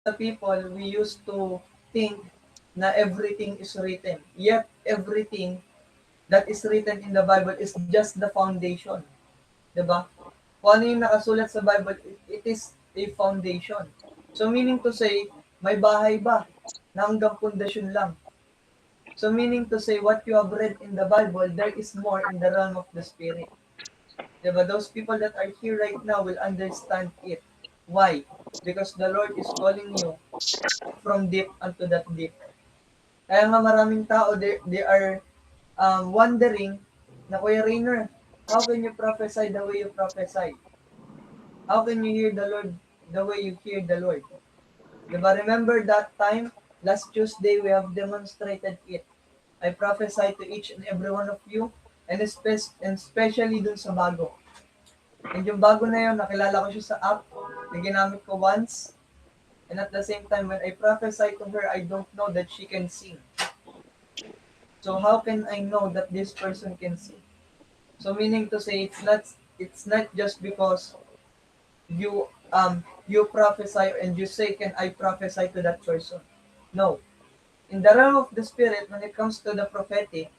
the people, we used to think na everything is written. Yet, everything that is written in the Bible is just the foundation. Diba? Kung ano yung nakasulat sa Bible, it is a foundation. So, meaning to say, may bahay ba na hanggang pundasyon lang? So, meaning to say, what you have read in the Bible, there is more in the realm of the Spirit. Diba? Those people that are here right now will understand it. Why? Because the Lord is calling you from deep unto that deep. Kaya nga maraming tao, they are wondering na, Kuya Rainer, how can you prophesy the way you prophesy? How can you hear the Lord the way you hear the Lord? Diba? Remember that time, last Tuesday, we have demonstrated it. I prophesy to each and every one of you, and especially dun sa bago. And yung bago na yun, nakilala ko siya sa app, na ginamit ko once, and at the same time, when I prophesy to her, I don't know that she can sing. So how can I know that this person can sing? So meaning to say, it's not just because you prophesy and you say, can I prophesy to that person? No. In the realm of the spirit, when it comes to the prophetic,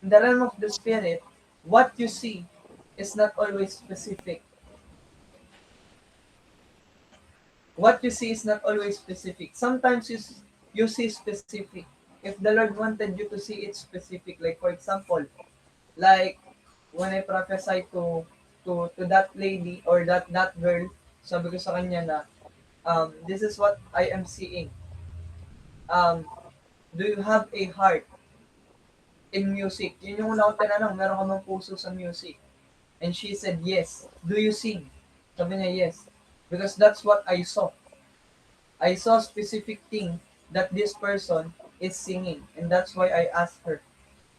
in the realm of the spirit, what you see is not always specific. What you see is not always specific. Sometimes you see specific. If the Lord wanted you to see it specific, like for example, like when I prophesy to that lady or that girl, sabi ko sa kanya na, this is what I am seeing. Um, do you have a heart in music? Yun yung una ko tinanong, meron ka bang puso sa music? And she said, yes. Do you sing? Sabi niya, yes. Because that's what I saw. I saw specific thing that this person is singing. And that's why I asked her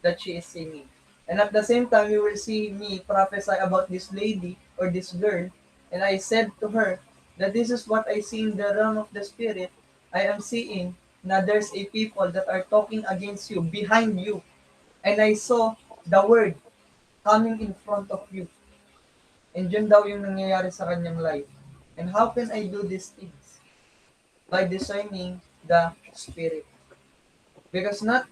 that she is singing. And at the same time, you will see me prophesy about this lady or this girl. And I said to her that this is what I see in the realm of the spirit. I am seeing na there's a people that are talking against you, behind you. And I saw the word coming in front of you. And yun daw yung nangyayari sa kanyang life. And how can I do these things? By discerning the spirit. Because not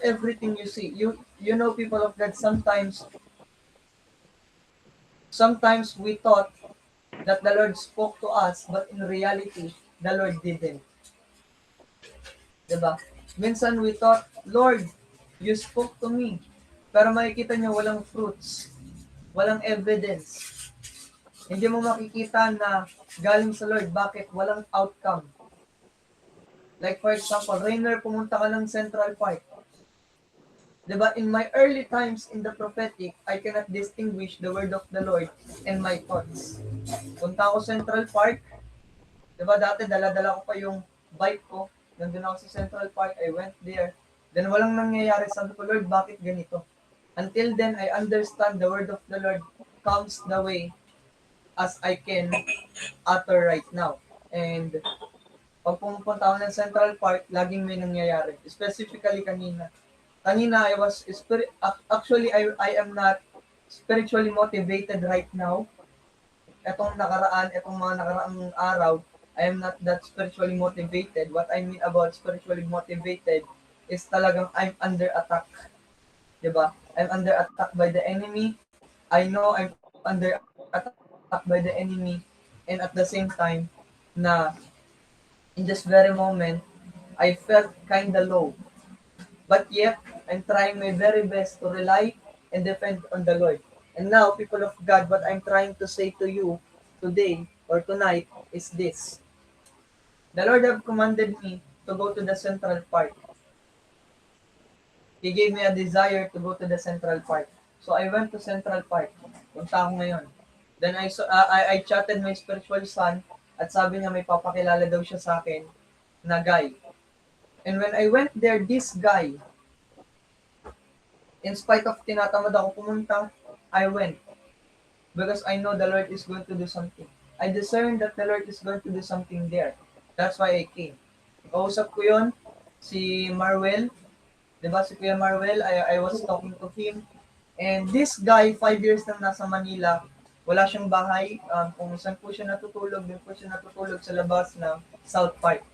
everything you see. You know, people of God, sometimes we thought that the Lord spoke to us, but in reality, the Lord didn't. Diba? Minsan we thought, Lord, you spoke to me. Pero makikita niyo walang fruits, walang evidence. Hindi mo makikita na galing sa Lord. Bakit? Walang outcome. Like for example, Rainer, pumunta ka ng Central Park. Diba? In my early times in the prophetic, I cannot distinguish the word of the Lord and my thoughts. Punta ako Central Park. Diba dati dala-dala ko pa yung bike ko. Nandun ako sa Central Park. I went there. Then walang nangyayari. Sabi ko, Lord, bakit ganito? Until then, I understand the word of the Lord comes the way as I can utter right now. And pag pumupunta ako ng Central Park, laging may nangyayari. Specifically kanina. Kanina, actually, I am not spiritually motivated right now. Etong mga nakaraang araw, I am not that spiritually motivated. What I mean about spiritually motivated is talagang I'm under attack. Diba? I'm under attack by the enemy. I know I'm under attack by the enemy. And at the same time, na in this very moment, I felt kinda low. But yet, I'm trying my very best to rely and depend on the Lord. And now, people of God, what I'm trying to say to you today or tonight is this. The Lord have commanded me to go to the Central Park. He gave me a desire to go to the Central Park. So I went to Central Park. Punta ako ngayon. Then I chatted my spiritual son at sabi niya may papakilala daw siya sa akin na guy. And when I went there, this guy, in spite of tinatamad ako pumunta, I went. Because I know the Lord is going to do something. I discern that the Lord is going to do something there. That's why I came. Kausap ko yun, si Marwell. Diba si Kuya Marwell, I was talking to him. And this guy, 5 years nang nasa Manila, wala siyang bahay, kung saan po siya natutulog, din po siya natutulog sa labas ng South Park.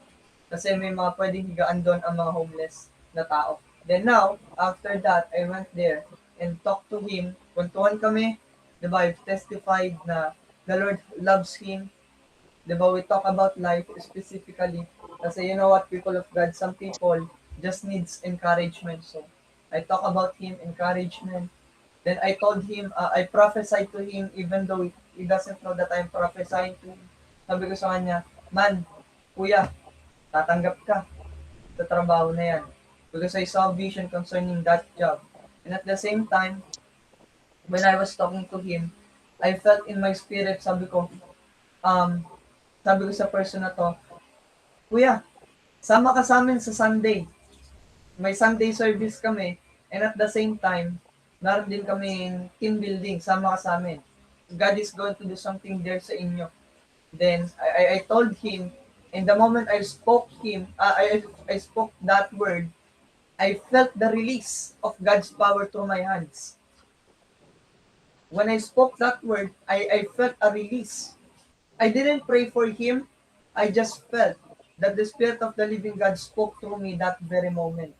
Kasi may mga pwedeng higaan doon ang mga homeless na tao. Then now, after that, I went there and talked to him. Kwentuhan kami, di ba, I've testified na the Lord loves him. Di ba, we talk about life specifically. Kasi you know what, people of God, some people just needs encouragement. So, I talk about him, encouragement. Then I told him, I prophesied to him even though he doesn't know that I'm prophesying to him. Sabi ko sa kanya, man, kuya, tatanggap ka sa trabaho na yan. Because I saw vision concerning that job. And at the same time, when I was talking to him, I felt in my spirit, um, sabi ko sa person na to, kuya, sama ka sa amin sa Sunday. May Sunday service kami. And at the same time, naroon din kami team building, sama ka sa amin. God is going to do something there sa inyo. Then I told him, and the moment I spoke I spoke that word, I felt the release of God's power through my hands. When I spoke that word, I felt a release. I didn't pray for him. I just felt that the Spirit of the living God spoke through me that very moment.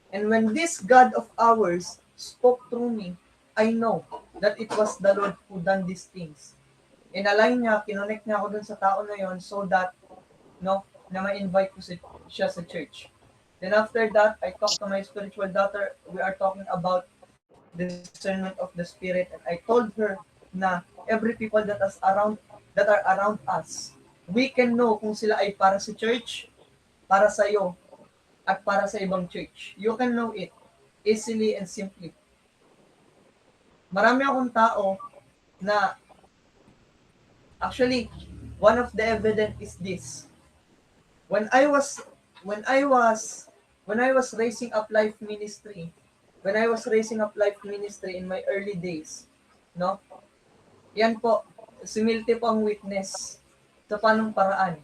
And when this God of ours spoke through me, I know that it was the Lord who done these things. In-align niya, kinonect niya ako dun sa tao na yon so that, no, na ma-invite ko siya sa church. Then after that, I talked to my spiritual daughter. We are talking about discernment of the Spirit. And I told her na every people that are around us, we can know kung sila ay para sa church, para sa iyo, at para sa ibang church. You can know it easily and simply. Marami akong tao na actually one of the evidence is this. When I was when I was when I was raising up life ministry, when I was raising up life ministry in my early days, no? Yan po, si Milty po ang witness sa panong paraan.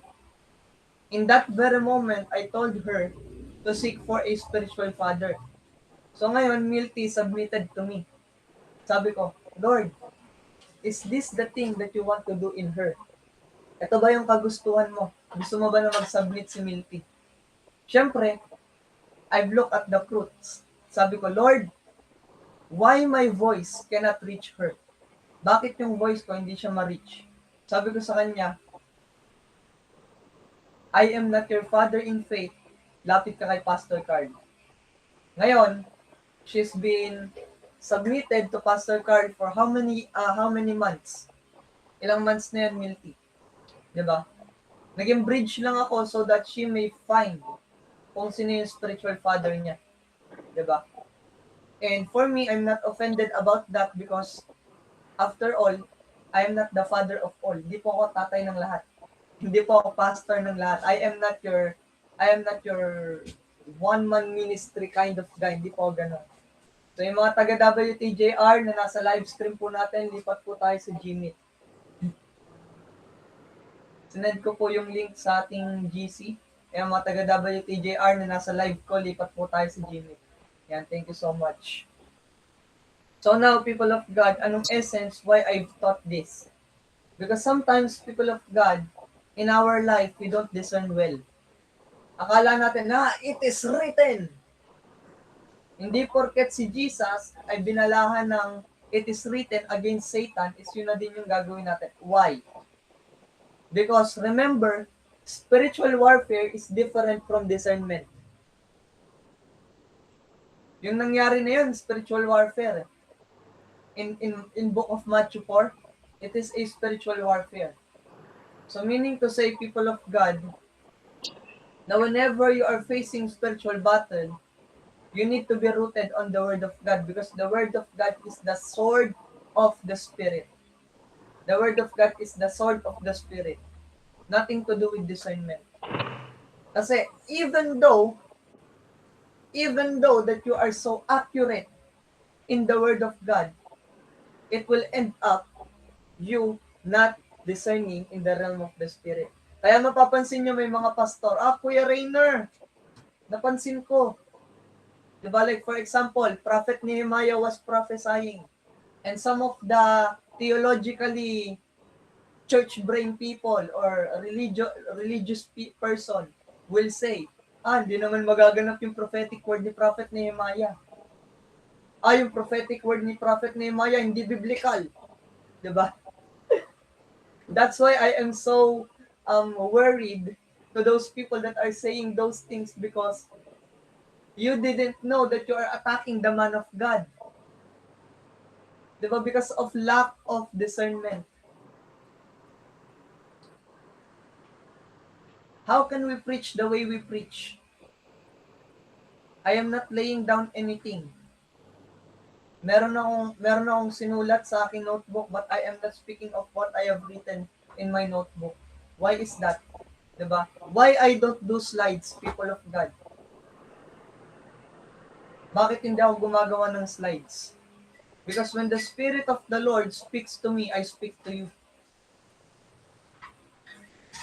In that very moment, I told her to seek for a spiritual father. So ngayon, Milty submitted to me. Sabi ko, Lord, is this the thing that you want to do in her? Ito ba yung kagustuhan mo? Gusto mo ba na mag-submit si Milty? Siyempre, I've looked at the fruits. Sabi ko, Lord, why my voice cannot reach her? Bakit yung voice ko hindi siya ma-reach? Sabi ko sa kanya, I am not your father in faith. Lapit ka kay Pastor Carl. Ngayon, she's been submitted to Pastor Carl for how many months? Ilang months na yan, Milty? Diba? Naging bridge lang ako so that she may find kung sino yung spiritual father niya. Diba? And for me, I'm not offended about that because after all, I am not the father of all. Hindi po ako tatay ng lahat. Hindi po ako pastor ng lahat. I am not your one-man ministry kind of guy. Hindi po gano'n. So yung mga taga WTJR na nasa live stream po natin, lipat po tayo sa Gmeet. Sinend ko po yung link sa ating GC. Kaya mga taga WTJR na nasa live ko, lipat po tayo sa Gmeet. Yan, thank you so much. So now, people of God, anong essence why I've taught this? Because sometimes, people of God, in our life, we don't discern well. Akala natin na it is written. Hindi porket si Jesus ay binalahan ng it is written against Satan, is yun na din yung gagawin natin. Why? Because remember, spiritual warfare is different from discernment. Yung nangyari na yun, spiritual warfare. In book of Matthew 4, it is a spiritual warfare. So meaning to say, people of God, na whenever you are facing spiritual battle, you need to be rooted on the Word of God because the Word of God is the sword of the Spirit. The Word of God is the sword of the Spirit. Nothing to do with discernment. Kasi even though that you are so accurate in the Word of God, it will end up you not discerning in the realm of the Spirit. Kaya mapapansin nyo may mga pastor, Kuya Rainer, napansin ko. Diba, like for example, Prophet Nehemiah was prophesying. And some of the theologically church brain people or religious person will say, hindi naman magaganap yung prophetic word ni Prophet Nehemiah. Yung prophetic word ni Prophet Nehemiah hindi biblical. Diba? That's why I am so worried to those people that are saying those things, because you didn't know that you are attacking the man of God. Diba? Because of lack of discernment. How can we preach the way we preach? I am not laying down anything. Meron akong sinulat sa aking notebook, but I am not speaking of what I have written in my notebook. Why is that? Diba? Why I don't do slides, people of God? Bakit hindi ako gumagawa ng slides? Because when the Spirit of the Lord speaks to me, I speak to you.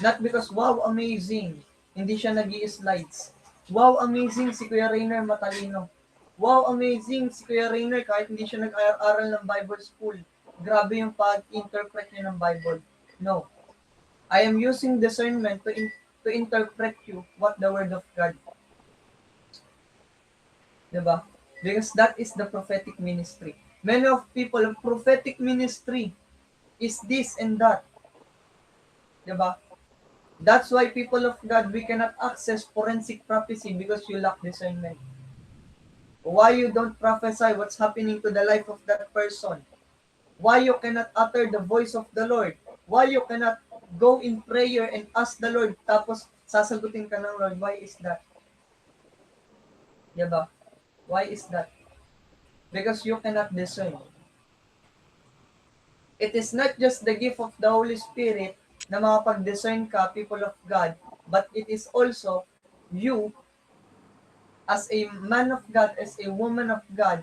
Not because, wow, amazing, hindi siya nag-i-slides. Wow, amazing, si Kuya Rainer matalino. Wow, amazing, si Kuya Rainer kahit hindi siya nag-aral ng Bible school. Grabe yung pag-interpret niya ng Bible. No. I am using discernment to interpret you what the Word of God. Diba? Because that is the prophetic ministry. Many of people, prophetic ministry is this and that. Diba? That's why, people of God, we cannot access forensic prophecy because you lack discernment. Why you don't prophesy what's happening to the life of that person? Why you cannot utter the voice of the Lord? Why you cannot go in prayer and ask the Lord tapos sasagutin ka ng Lord? Why is that? Diba? Why is that? Because you cannot discern. It is not just the gift of the Holy Spirit na makapag-discern ka, people of God, but it is also you as a man of God, as a woman of God.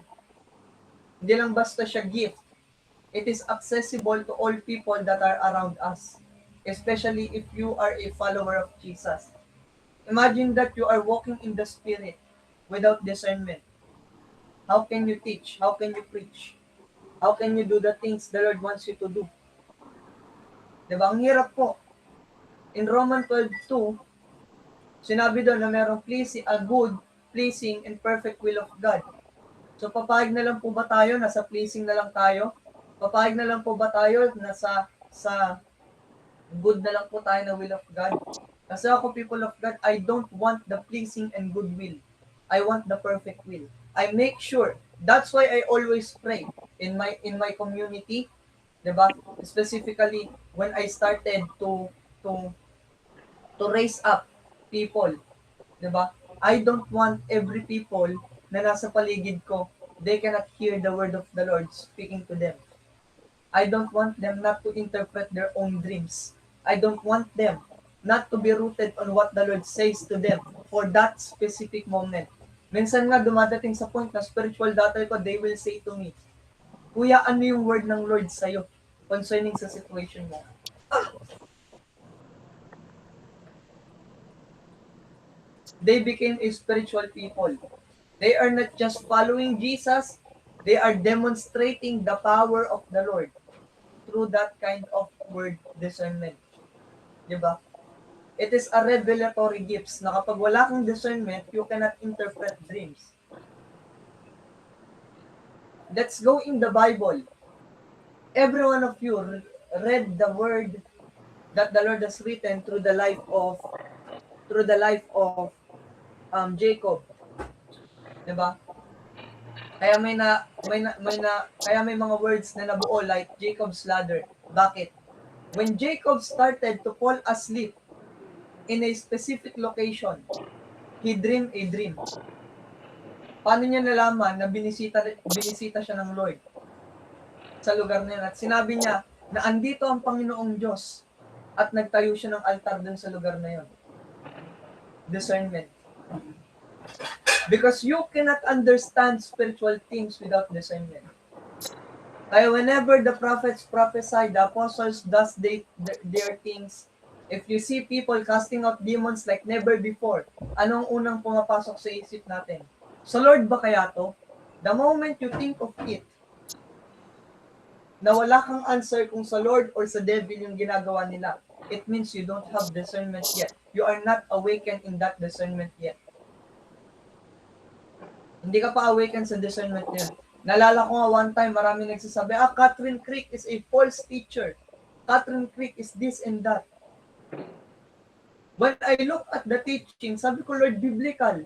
Hindi lang basta siya gift. It is accessible to all people that are around us, especially if you are a follower of Jesus. Imagine that you are walking in the Spirit without discernment. How can you teach? How can you preach? How can you do the things the Lord wants you to do? Diba? Ang hirap po. In Romans 12:2, sinabi doon na merong a good, pleasing, and perfect will of God. So, papayag na lang po ba tayo, nasa pleasing na lang tayo? Papayag na lang po ba tayo, nasa good na lang po tayo na will of God? Kasi ako, people of God, I don't want the pleasing and good will. I want the perfect will. I make sure. That's why I always pray in my community, diba? Specifically when I started to raise up people, diba? I don't want every people na nasa paligid ko, they cannot hear the word of the Lord speaking to them. I don't want them not to interpret their own dreams. I don't want them not to be rooted on what the Lord says to them for that specific moment. Minsan nga dumadating sa point na spiritual daughter ko, they will say to me, Kuya, ano yung word ng Lord sa'yo concerning sa situation mo? They became a spiritual people. They are not just following Jesus, they are demonstrating the power of the Lord through that kind of word discernment. Diba? It is a revelatory gifts na kapag wala kang discernment, you cannot interpret dreams. Let's go in the Bible. Every one of you read the word that the Lord has written through the life of Jacob. Diba? Kaya may mga words na nabuo like Jacob's ladder. Bakit? When Jacob started to fall asleep in a specific location, he dreamed a dream. Paano niya nalaman na binisita siya ng Lord sa lugar na yun? At sinabi niya na andito ang Panginoong Diyos at nagtayo siya ng altar dun sa lugar na yun. Discernment. Because you cannot understand spiritual things without discernment. Kaya whenever the prophets prophesy, the apostles does their things. If you see people casting out demons like never before, anong unang pumapasok sa isip natin? Sa Lord ba kaya to? The moment you think of it, na wala kang answer kung sa Lord or sa devil yung ginagawa nila, it means you don't have discernment yet. You are not awakened in that discernment yet. Hindi ka pa awakened sa discernment yun. Nalala ko nga one time, marami nagsasabi, Catherine Creek is a false teacher. Catherine Creek is this and that. When I look at the teaching, sabi ko, Lord, biblical.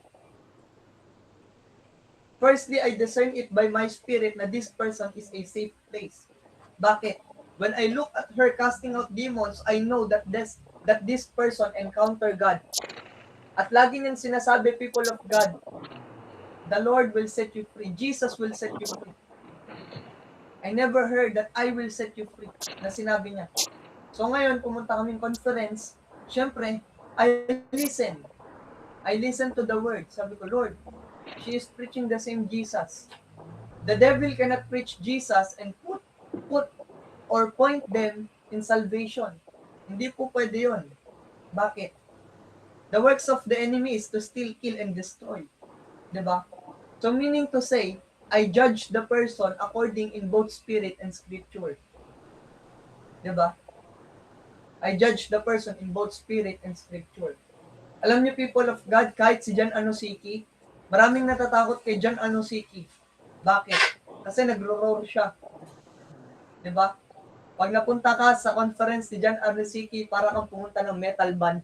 Firstly, I discern it by my spirit na this person is a safe place. Bakit? When I look at her casting out demons, I know that this person encounter God. At lagi niyang sinasabi, people of God, the Lord will set you free. Jesus will set you free. I never heard that I will set you free na sinabi niya. So ngayon, pumunta kaming conference. Siyempre, I listen. I listen to the word. Sabi ko, Lord, she is preaching the same Jesus. The devil cannot preach Jesus and put or point them in salvation. Hindi po pwede yun. Bakit? The works of the enemy is to steal, kill, and destroy. Diba? So meaning to say, I judge the person according in both spirit and scripture. Diba? I judge the person in both spirit and scripture. Alam niyo, people of God, kahit si John Anosiki, maraming natatakot kay John Anosiki. Bakit? Kasi nagro-roar siya. Diba? Pag napunta ka sa conference ni John Anosiki, para kang pumunta ng metal band.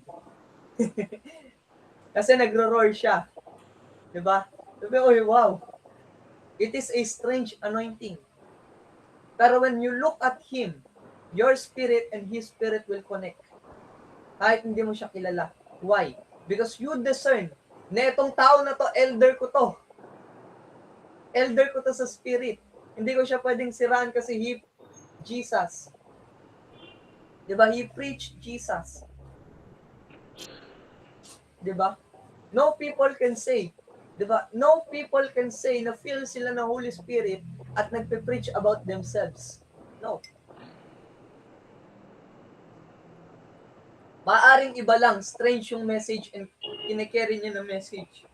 Kasi nagro-roar siya. Diba? Sabi, oy, wow. It is a strange anointing. Pero when you look at him, your spirit and his spirit will connect. Kahit hindi mo siya kilala. Why? Because you discern na itong tao na to, elder ko to. Elder ko to sa spirit. Hindi ko siya pwedeng siraan kasi Jesus. Diba? He preached Jesus. Diba? No people can say, diba? No people can say na feel sila ng Holy Spirit at nagpe-preach about themselves. No. Maaring iba lang, strange yung message and kine-carry niya ng message.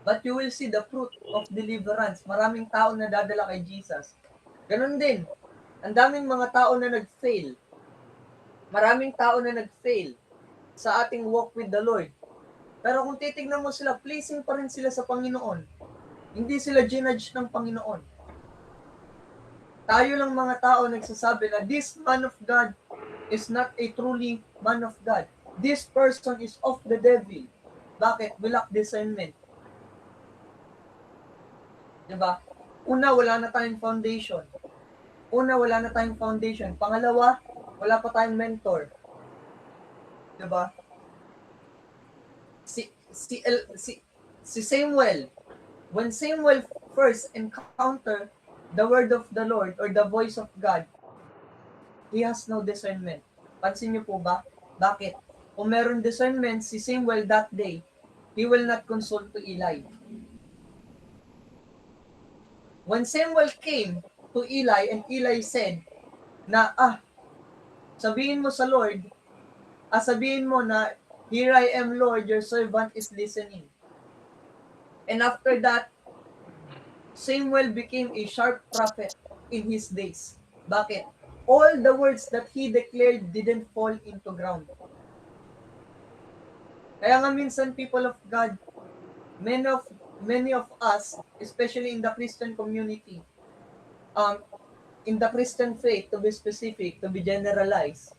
But you will see the fruit of deliverance. Maraming tao na dadala kay Jesus. Ganon din. Ang daming mga tao na nag-fail. Maraming tao na nag-fail sa ating walk with the Lord. Pero kung titignan mo sila, pleasing pa rin sila sa Panginoon. Hindi sila ginudge ng Panginoon. Tayo lang mga tao nagsasabi na this man of God is not a truly man of God. This person is of the devil. Bakit? We lack discernment. Diba? Una, wala na tayong foundation. Pangalawa, wala pa tayong mentor. Diba? Si Samuel, when Samuel first encounter the word of the Lord or the voice of God, he has no discernment. Pansin niyo po ba? Bakit? Kung meron discernment si Samuel that day, he will not consult to Eli. When Samuel came to Eli and Eli said na, sabihin mo sa Lord, sabihin mo na, here I am Lord, your servant is listening. And after that, Samuel became a sharp prophet in his days. Bakit? All the words that he declared didn't fall into ground. Kaya nga minsan, people of God, many of us, especially in the Christian community, in the Christian faith, to be specific, to be generalized,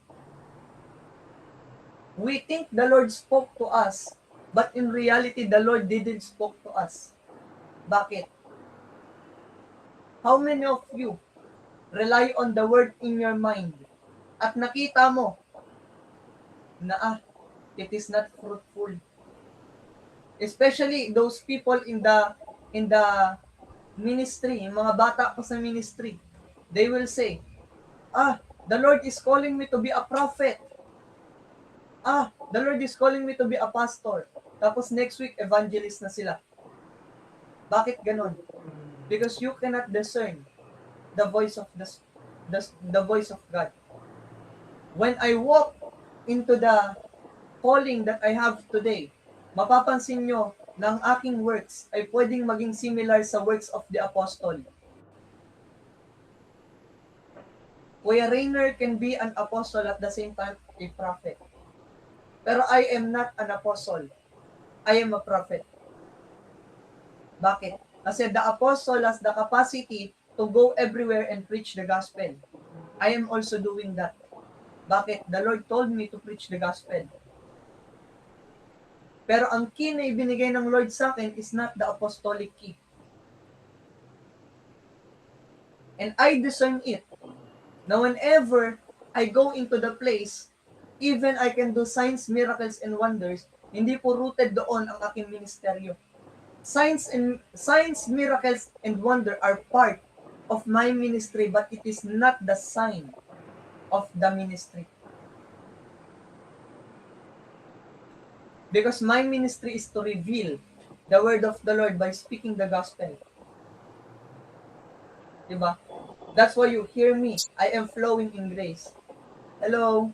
we think the Lord spoke to us, but in reality, the Lord didn't spoke to us. Bakit? How many of you rely on the word in your mind at nakita mo na it is not fruitful? Especially those people in the ministry, yung mga bata ko sa ministry, they will say, the Lord is calling me to be a prophet. The Lord is calling me to be a pastor. Tapos next week, evangelist na sila. Bakit ganon? Because you cannot discern the voice of the voice of God. When I walk into the calling that I have today, mapapansin nyo na ang aking works ay pwedeng maging similar sa works of the apostle. Kuya Rainer can be an apostle at the same time a prophet. Pero I am not an apostle. I am a prophet. Bakit? Kasi the apostle has the capacity to go everywhere and preach the gospel. I am also doing that. Bakit? The Lord told me to preach the gospel. Pero ang key na ibinigay ng Lord sa akin is not the apostolic key. And I discern it. Now whenever I go into the place, even I can do signs, miracles, and wonders, hindi po rooted doon ang aking ministeryo. Signs, miracles, and wonder are part of my ministry, but it is not the sign of the ministry. Because my ministry is to reveal the word of the Lord by speaking the gospel. Diba? That's why you hear me. I am flowing in grace. Hello?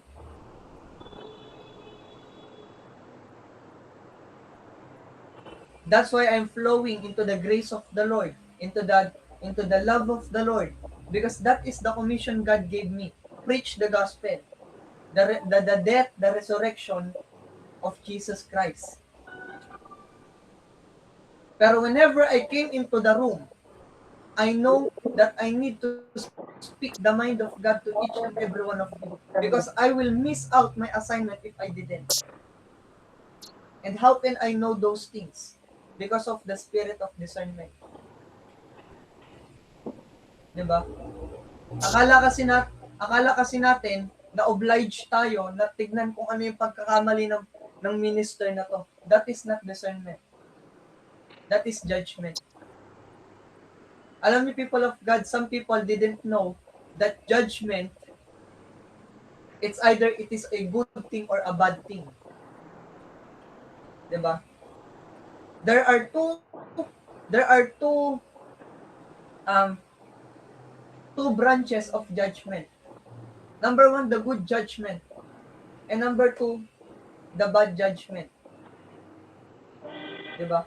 That's why I'm flowing into the grace of the Lord, into the love of the Lord, because that is the commission God gave me. Preach the gospel, the death, the resurrection of Jesus Christ. Pero whenever I came into the room, I know that I need to speak the mind of God to each and every one of you, because I will miss out my assignment if I didn't. And how can I know those things? Because of the spirit of discernment. Diba? Akala kasi natin na obliged tayo na tignan kung ano yung pagkakamali ng minister na to. That is not discernment. That is judgment. Alam niyo, people of God, some people didn't know that judgment, it's either it is a good thing or a bad thing. Diba? There are two branches of judgment. Number one, the good judgment. And number two, the bad judgment. Diba?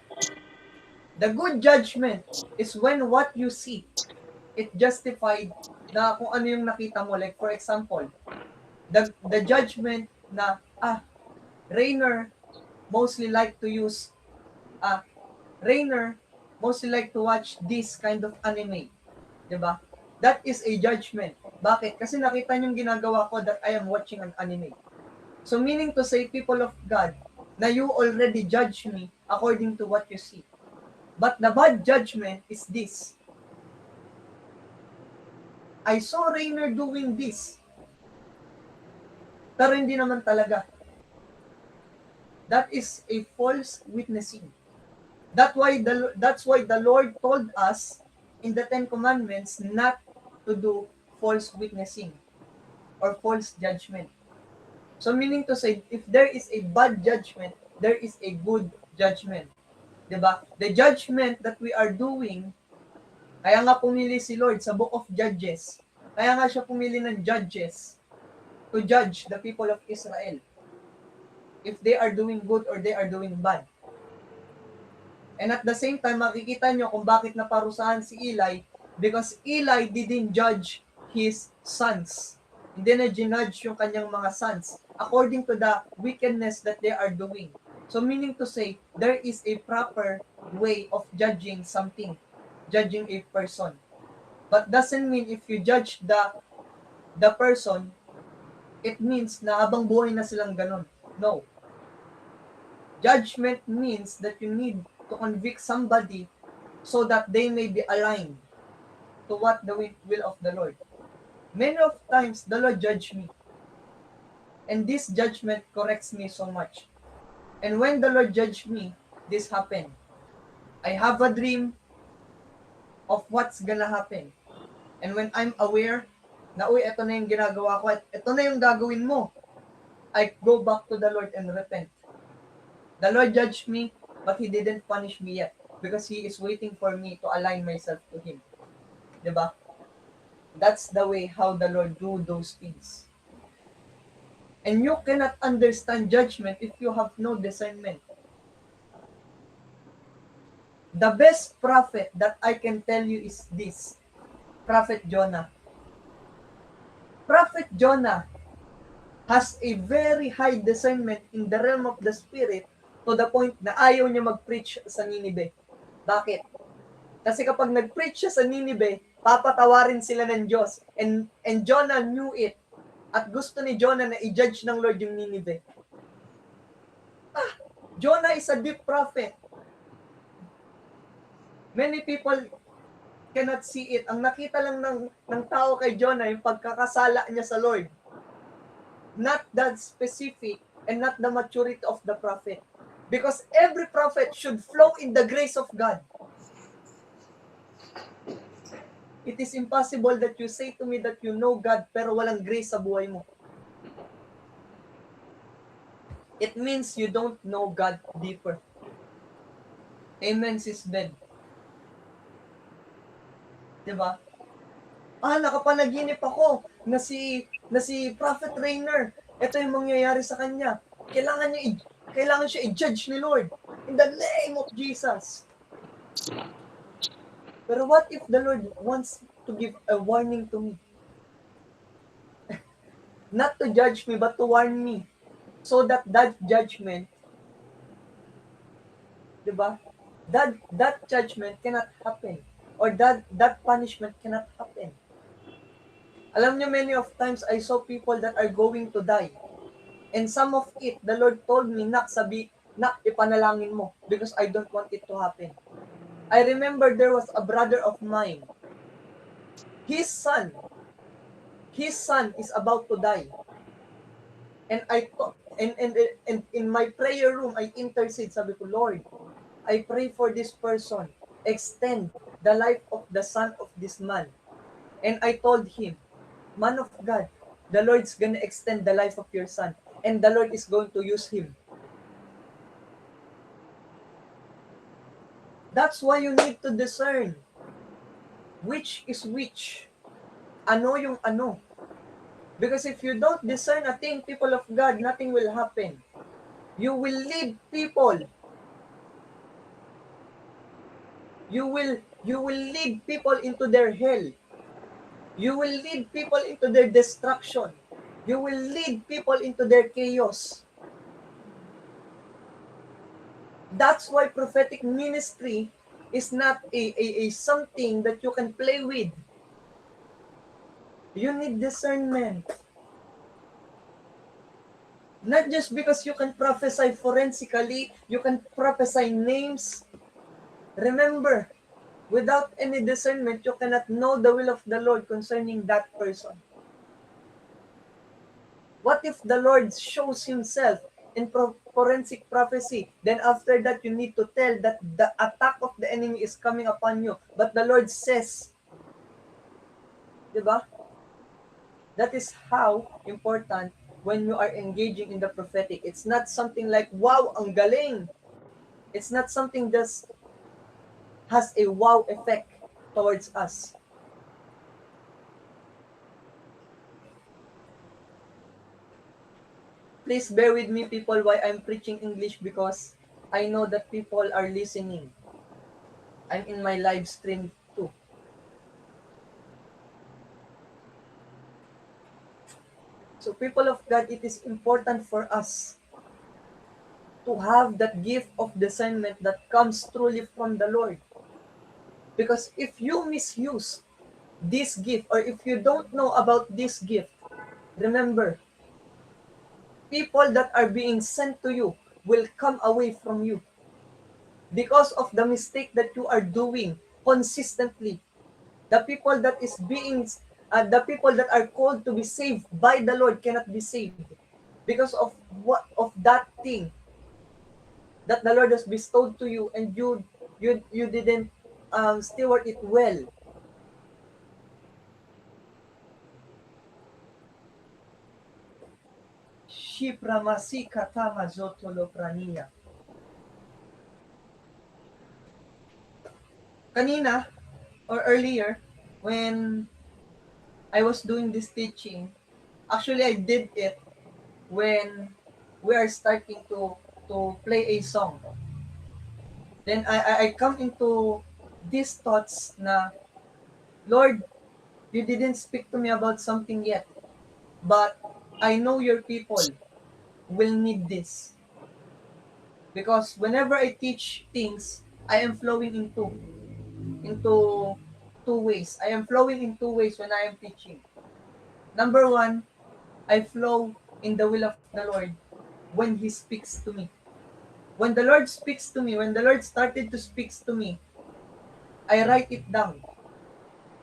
The good judgment is when what you see, it justified na kung ano yung nakita mo. Like for example, the judgment na, Rainer mostly like to use, Rainer mostly like to watch this kind of anime. Diba? That is a judgment. Bakit? Kasi nakita niyong ginagawa ko that I am watching an anime. So meaning to say, people of God, na you already judge me according to what you see. But the bad judgment is this. I saw Rainer doing this. Pero hindi naman talaga. That is a false witnessing. That's why the Lord told us in the Ten Commandments not to do false witnessing or false judgment. So meaning to say, if there is a bad judgment, there is a good judgment. Diba? The judgment that we are doing, kaya nga pumili si Lord sa Book of Judges. Kaya nga siya pumili ng judges to judge the people of Israel. If they are doing good or they are doing bad. And at the same time, makikita nyo kung bakit naparusahan si Eli, because Eli didn't judge his sons. Hindi na ginudge yung kanyang mga sons according to the wickedness that they are doing. So meaning to say, there is a proper way of judging something, judging a person. But doesn't mean if you judge the person, it means na habang buhay na silang ganun. No. Judgment means that you need to convict somebody so that they may be aligned to what the will of the Lord. Many of times, the Lord judge me. And this judgment corrects me so much. And when the Lord judged me, this happened. I have a dream of what's gonna happen. And when I'm aware na, uy, ito na yung ginagawa ko at ito na yung gagawin mo, I go back to the Lord and repent. The Lord judged me, but He didn't punish me yet because He is waiting for me to align myself to Him. Diba? That's the way how the Lord do those things. And you cannot understand judgment if you have no discernment. The best prophet that I can tell you is this, Prophet Jonah. Prophet Jonah has a very high discernment in the realm of the spirit to the point na ayaw niya mag-preach sa Ninive. Bakit? Kasi kapag nag-preach siya sa Ninive, papatawarin sila ng Diyos. And Jonah knew it. At gusto ni Jonah na i-judge ng Lord yung Ninive. Jonah is a deep prophet. Many people cannot see it. Ang nakita lang ng tao kay Jonah, yung pagkakasala niya sa Lord. Not that specific and not the maturity of the prophet. Because every prophet should flow in the grace of God. It is impossible that you say to me that you know God pero walang grace sa buhay mo. It means you don't know God deeper. Amen, sis Ben. Diba? Nakapanaginip ako na si Prophet Rainer. Ito yung mangyayari sa kanya. Kailangan siya i-judge ni Lord in the name of Jesus. Pero what if the Lord wants to give a warning to me? Not to judge me, but to warn me. So that judgment, diba? That judgment cannot happen. Or that punishment cannot happen. Alam niyo, many of times I saw people that are going to die. And some of it, the Lord told me, nak ipanalangin mo because I don't want it to happen. I remember there was a brother of mine. His son is about to die. And and in my prayer room, I intercede, sabi ko, Lord, I pray for this person. Extend the life of the son of this man. And I told him, man of God, the Lord's gonna extend the life of your son. And the Lord is going to use him. That's why you need to discern which is which. Ano yung ano. Because if you don't discern a thing, people of God, nothing will happen. You will lead people. You will lead people into their hell. You will lead people into their destruction. You will lead people into their chaos. That's why prophetic ministry is not a something that you can play with. You need discernment. Not just because you can prophesy forensically, you can prophesy names. Remember, without any discernment, you cannot know the will of the Lord concerning that person. What if the Lord shows himself in forensic prophecy? Then after that, you need to tell that the attack of the enemy is coming upon you. But the Lord says, diba? That is how important when you are engaging in the prophetic. It's not something like, wow, ang galing. It's not something that has a wow effect towards us. Please bear with me, people, while I'm preaching English because I know that people are listening. I'm in my live stream too. So, people of God, it is important for us to have that gift of discernment that comes truly from the Lord. Because if you misuse this gift, or if you don't know about this gift, remember, people that are being sent to you will come away from you because of the mistake that you are doing consistently. The people that the people that are called to be saved by the Lord cannot be saved because of that thing that the Lord has bestowed to you, and you didn't steward it well. Shipramasi katama zotoloprania. Kanina or earlier, when I was doing this teaching, actually I did it when we are starting to play a song. Then I come into these thoughts na, Lord, you didn't speak to me about something yet. But I know your people will need this. Because whenever I teach things, I am flowing into two ways. I am flowing in two ways when I am teaching. Number one, I flow in the will of the Lord when He speaks to me. When the Lord speaks to me, when the Lord started to speak to me, I write it down.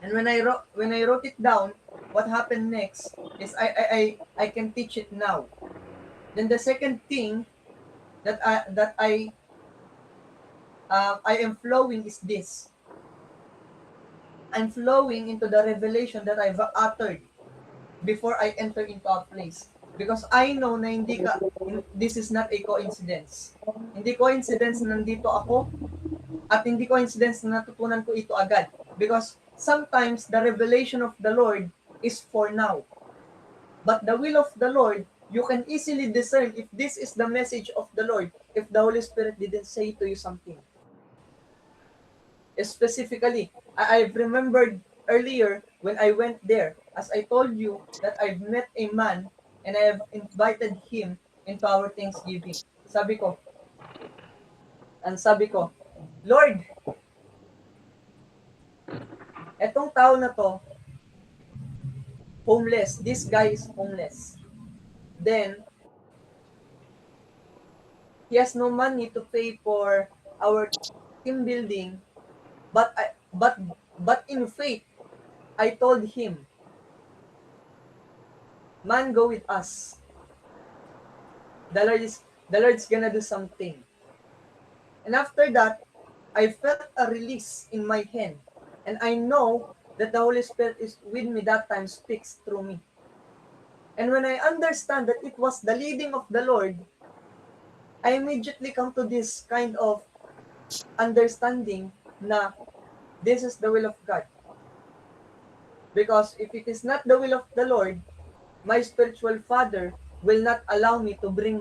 And when I wrote it down, what happened next is I can teach it now. Then the second thing that I am flowing is this. I'm flowing into the revelation that I've uttered before I enter into a place. Because I know na this is not a coincidence. Hindi coincidence na nandito ako at hindi coincidence na natutunan ko ito agad. Because sometimes the revelation of the Lord is for now. But the will of the Lord, you can easily discern if this is the message of the Lord, if the Holy Spirit didn't say to you something. Specifically, I've remembered earlier when I went there, as I told you that I've met a man and I have invited him into our Thanksgiving. Sabi ko, Lord, etong tao na to, homeless. This guy is homeless. Then, he has no money to pay for our team building, but in faith, I told him, man, go with us. The Lord's gonna do something. And after that, I felt a release in my hand. And I know that the Holy Spirit is with me that time, speaks through me. And when I understand that it was the leading of the Lord, I immediately come to this kind of understanding na this is the will of God. Because if it is not the will of the Lord, my spiritual father will not allow me to bring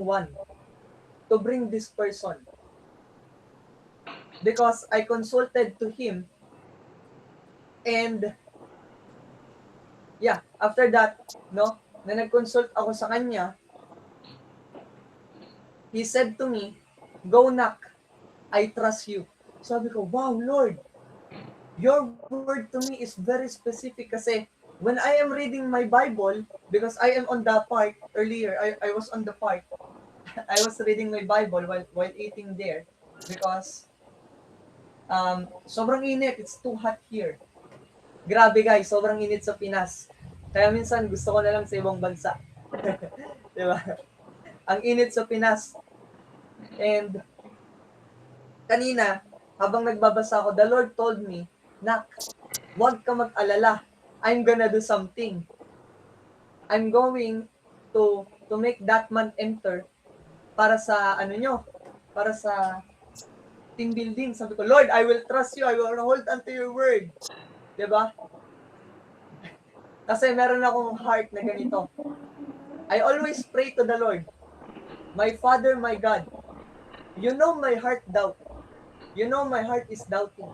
this person. Because I consulted to him, and yeah, after that, no, na nag-consult ako sa kanya, he said to me, go knock, I trust you. Sabi ko, wow, Lord, your word to me is very specific kasi when I am reading my Bible, because I am on the park earlier, I was on the park, I was reading my Bible while eating there because sobrang init, it's too hot here. Grabe guys, sobrang init sa Pinas. Kaya minsan gusto ko na lang sa ibang bansa. Diba? Ang init sa Pinas. And kanina, habang nagbabasa ako, the Lord told me, Nak, huwag ka mag-alala. I'm gonna do something. I'm going to make that man enter para sa para sa team building. Sabi ko, Lord, I will trust you. I will hold unto your word. Diba? Kasi meron akong heart na ganito. I always pray to the Lord, my Father, my God, you know my heart doubt. You know my heart is doubting.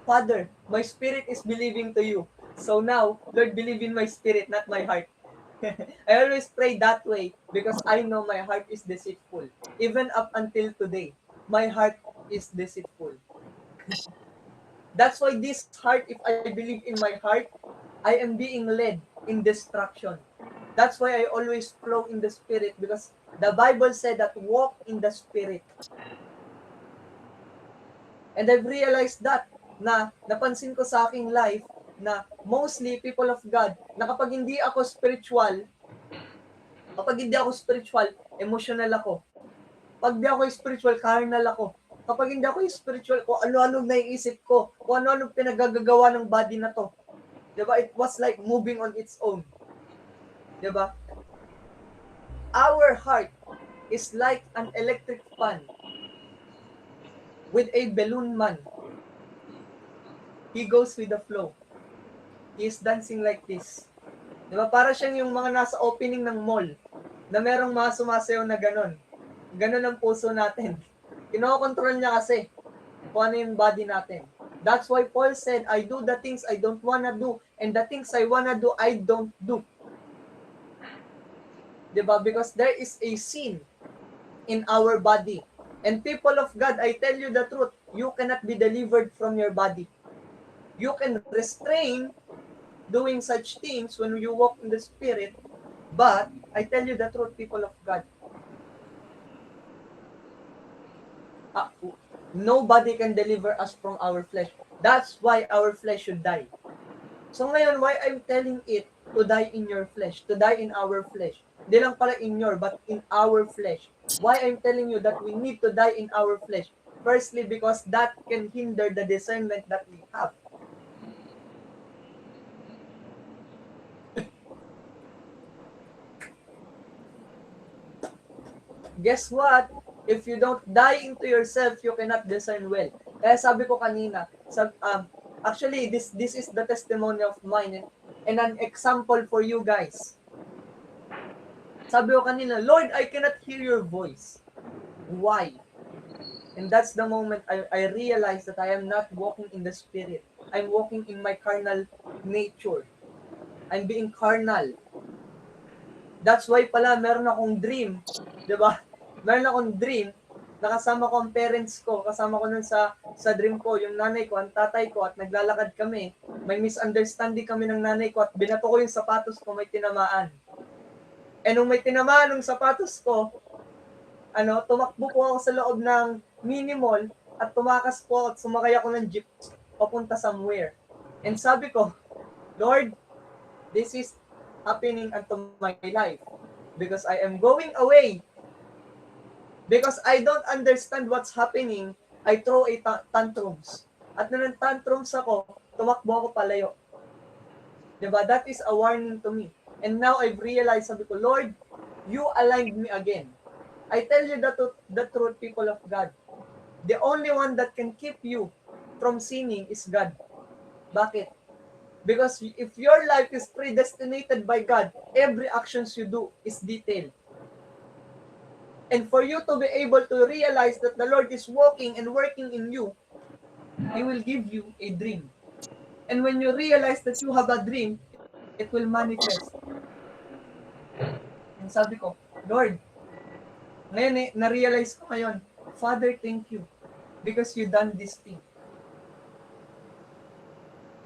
Father, my spirit is believing to you. So now, Lord, believe in my spirit, not my heart. I always pray that way because I know my heart is deceitful. Even up until today, my heart is deceitful. That's why this heart, if I believe in my heart, I am being led in destruction. That's why I always flow in the Spirit because the Bible said that walk in the Spirit. And I've realized that na napansin ko sa aking life na mostly people of God, na kapag hindi ako spiritual, emotional ako. Pag di ako spiritual, carnal ako. Kapag hindi ako spiritual, kung ano-anong naiisip ko, kung ano-anong pinagagagawa ng body na to. Diba? It was like moving on its own. Diba? Our heart is like an electric fan with a balloon man. He goes with the flow. He is dancing like this. Diba? Para siyang yung mga nasa opening ng mall na merong mga sumasayaw na ganon. Ganon ang puso natin. Kinokontrol niya kasi kung ano yung body natin. That's why Paul said, I do the things I don't wanna do, and the things I wanna do, I don't do. Diba? Because there is a sin in our body. And people of God, I tell you the truth, you cannot be delivered from your body. You can restrain doing such things when you walk in the Spirit, but I tell you the truth, people of God, nobody can deliver us from our flesh. That's why our flesh should die. So ngayon, why I'm telling it to die in your flesh, to die in our flesh. Hindi lang pala in your, but in our flesh. Why I'm telling you that we need to die in our flesh? Firstly, because that can hinder the discernment that we have. Guess what? If you don't die into yourself, you cannot discern well. Kaya sabi ko kanina, actually, this is the testimony of mine and an example for you guys. Sabi ko kanina, Lord, I cannot hear your voice. Why? And that's the moment I realized that I am not walking in the Spirit. I'm walking in my carnal nature. I'm being carnal. That's why pala meron akong dream, 'di ba? Meron akong dream, nakasama ko ang parents ko, kasama ko nun sa dream ko, yung nanay ko, ang tatay ko at naglalakad kami. May misunderstanding kami ng nanay ko at binato ko yung sapatos ko, may tinamaan. Eh nung may tinamaan ng sapatos ko, tumakbo po ako sa loob ng mini mall at tumakas po at sumakay ako ng jeep papunta somewhere. And sabi ko, Lord, this is happening unto my life because I am going away. Because I don't understand what's happening, I throw a tantrums. At nung tantrums ako, tumakbo ako palayo. Diba? That is a warning to me. And now I've realized, sabi ko, Lord, you aligned me again. I tell you the truth, people of God. The only one that can keep you from sinning is God. Bakit? Because if your life is predestinated by God, every actions you do is detailed. And for you to be able to realize that the Lord is walking and working in you, He will give you a dream. And when you realize that you have a dream, it will manifest. And sabi ko, Lord, ngayon na-realize ko ngayon, Father, thank you because you done this thing.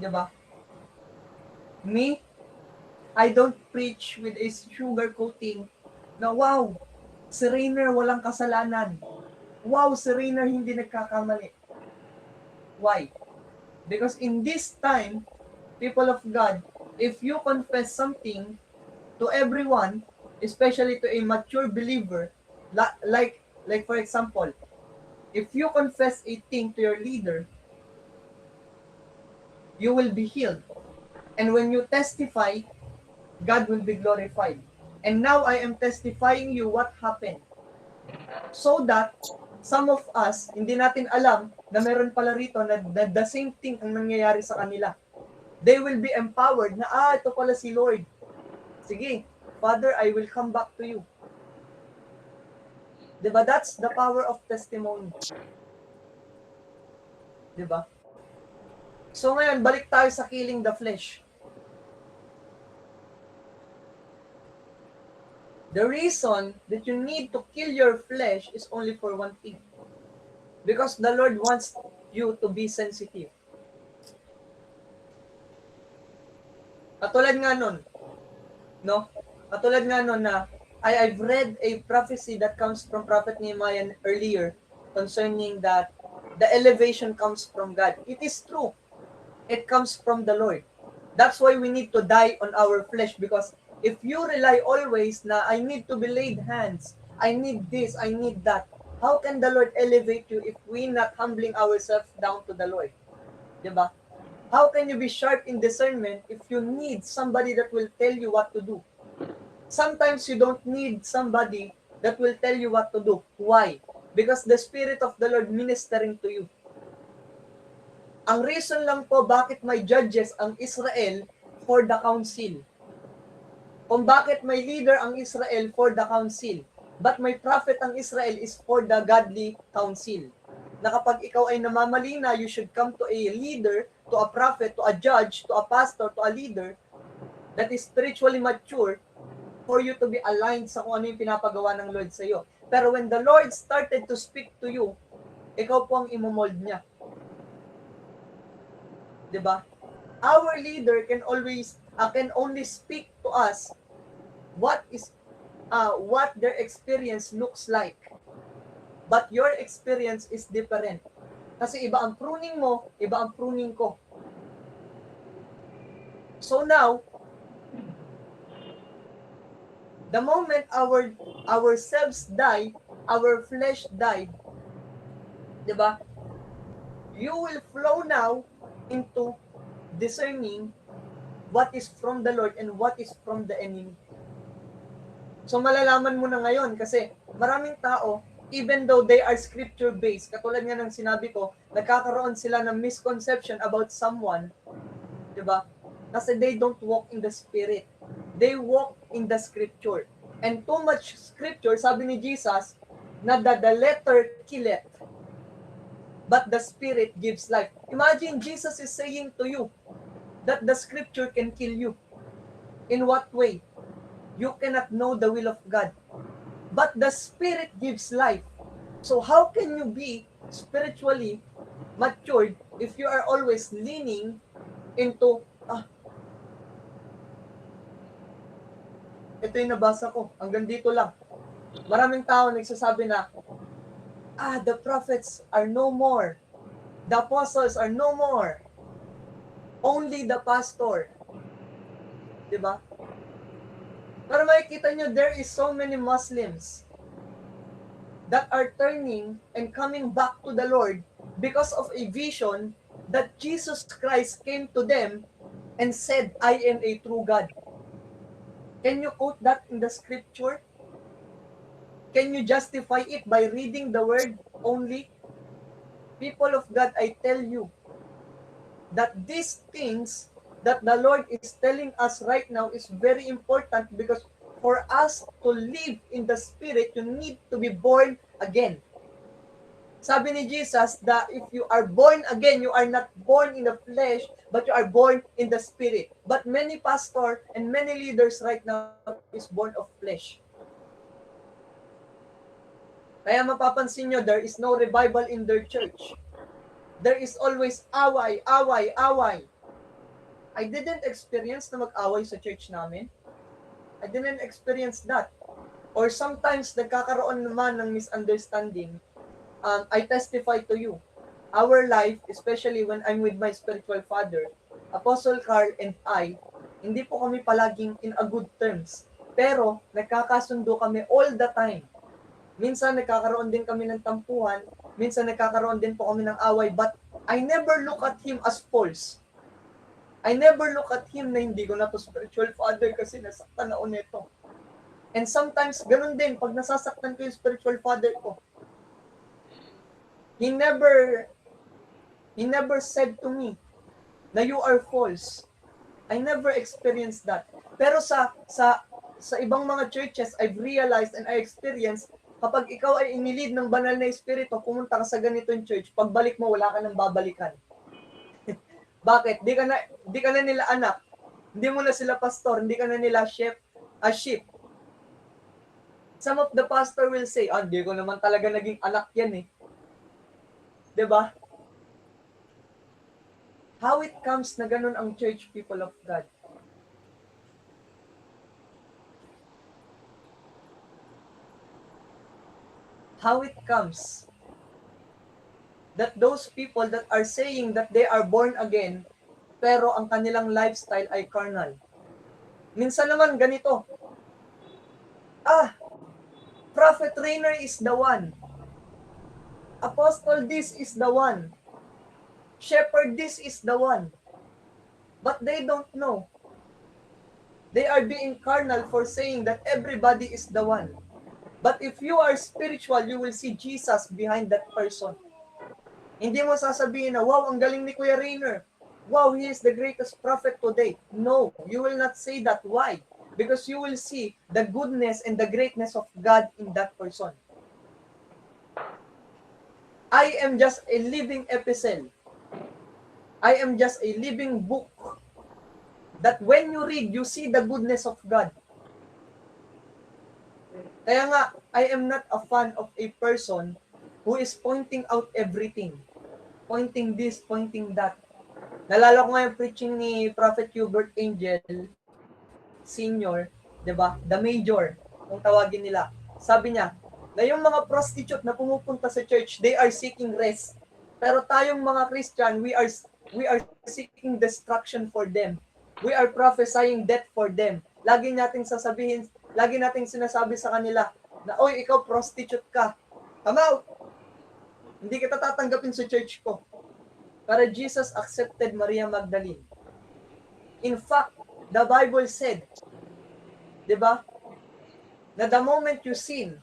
Diba? Me, I don't preach with a sugar coating na wow, si Rainer walang kasalanan. Wow, si Rainer hindi nagkakamali. Why? Because in this time, people of God, if you confess something to everyone, especially to a mature believer, like for example, if you confess a thing to your leader, you will be healed. And when you testify, God will be glorified. And now I am testifying you what happened. So that some of us, hindi natin alam na meron pala rito na the same thing ang nangyayari sa kanila. They will be empowered na, ito pala si Lord. Sige, Father, I will come back to you. Diba? That's the power of testimony. Diba? So ngayon, balik tayo sa killing the flesh. The reason that you need to kill your flesh is only for one thing. Because the Lord wants you to be sensitive. Katulad nga nun, no? Katulad nga nun na I've read a prophecy that comes from Prophet Nehemiah earlier concerning that the elevation comes from God. It is true. It comes from the Lord. That's why we need to die on our flesh because if you rely always na I need to be laid hands, I need this, I need that, how can the Lord elevate you if we not humbling ourselves down to the Lord? Diba? How can you be sharp in discernment if you need somebody that will tell you what to do? Sometimes you don't need somebody that will tell you what to do. Why? Because the Spirit of the Lord ministering to you. Ang reason lang po bakit may judges ang Israel for the council. Kung bakit may leader ang Israel for the council. But may prophet ang Israel is for the godly council. Na kapag ikaw ay namamali na, you should come to a leader, to a prophet, to a judge, to a pastor, to a leader that is spiritually mature for you to be aligned sa kung ano yung pinapagawa ng Lord sa iyo. Pero when the Lord started to speak to you, ikaw po ang imomold niya. 'Di ba? Our leader can only speak to us what their experience looks like. But your experience is different. Kasi iba ang pruning mo, iba ang pruning ko. So now, the moment our selves die, our flesh died, 'di ba? You will flow now into discerning what is from the Lord and what is from the enemy. So malalaman mo na ngayon kasi maraming tao, even though they are scripture-based, katulad nga ng sinabi ko, nagkakaroon sila ng misconception about someone, di ba? Kasi they don't walk in the Spirit. They walk in the Scripture. And too much Scripture, sabi ni Jesus, na the letter killeth, but the Spirit gives life. Imagine Jesus is saying to you that the Scripture can kill you. In what way? You cannot know the will of God. But the Spirit gives life. So how can you be spiritually matured if you are always leaning into, ito yung nabasa ko, hanggang dito lang. Maraming tao nagsasabi na, the prophets are no more. The apostles are no more. Only the pastor. Diba? Pero makikita nyo, there is so many Muslims that are turning and coming back to the Lord because of a vision that Jesus Christ came to them and said, I am a true God. Can you quote that in the scripture? Can you justify it by reading the word only? People of God, I tell you that these things that the Lord is telling us right now is very important because for us to live in the Spirit, you need to be born again. Sabi ni Jesus that if you are born again, you are not born in the flesh, but you are born in the Spirit. But many pastors and many leaders right now is born of flesh. Kaya mapapansin nyo, there is no revival in their church. There is always away, away, away. I didn't experience na mag-away sa church namin. I didn't experience that. Or sometimes, nagkakaroon naman ng misunderstanding. I testify to you. Our life, especially when I'm with my spiritual father, Apostle Carl and I, hindi po kami palaging in a good terms. Pero, nagkakasundo kami all the time. Minsan, nagkakaroon din kami ng tampuhan. Minsan, nagkakaroon din po kami ng away. But, I never look at him as false. I never look at him na hindi ko na to spiritual father kasi nasaktan ako nito. And sometimes, ganun din, pag nasasaktan ko yung spiritual father ko, he never said to me na you are false. I never experienced that. Pero sa ibang mga churches, I've realized and I experienced, kapag ikaw ay inilid ng banal na espiritu, pumunta ka sa ganitong church, pagbalik mo, wala ka nang babalikan. Bakit? Di ka na nila anak. Hindi mo na sila pastor. Hindi ka na nila sheep. Some of the pastor will say, hindi ko naman talaga naging anak yan eh. Diba? How it comes na ganun ang church, people of God? How it comes that those people that are saying that they are born again, pero ang kanilang lifestyle ay carnal. Minsan naman ganito, Prophet Rainer is the one. Apostle this is the one. Shepherd this is the one. But they don't know. They are being carnal for saying that everybody is the one. But if you are spiritual, you will see Jesus behind that person. Hindi mo sasabihin na, wow, ang galing ni Kuya Rainer. Wow, he is the greatest prophet today. No, you will not say that. Why? Because you will see the goodness and the greatness of God in that person. I am just a living epistle. I am just a living book that when you read, you see the goodness of God. Kaya nga, I am not a fan of a person who is pointing out everything. Pointing this, pointing that. Nalala ko nga yung preaching ni Prophet Hubert Angel Senior, 'di ba? The Major, kung tawagin nila. Sabi niya, na yung mga prostitute na pumupunta sa church, they are seeking rest. Pero tayong mga Christian, we are seeking destruction for them. We are prophesying death for them. Lagi nating sinasabi sa kanila na, oy, ikaw prostitute ka. Come out! Hindi kita tatanggapin sa church ko. Pero Jesus accepted Maria Magdalene. In fact, the Bible said, 'di ba? Na the moment you sin,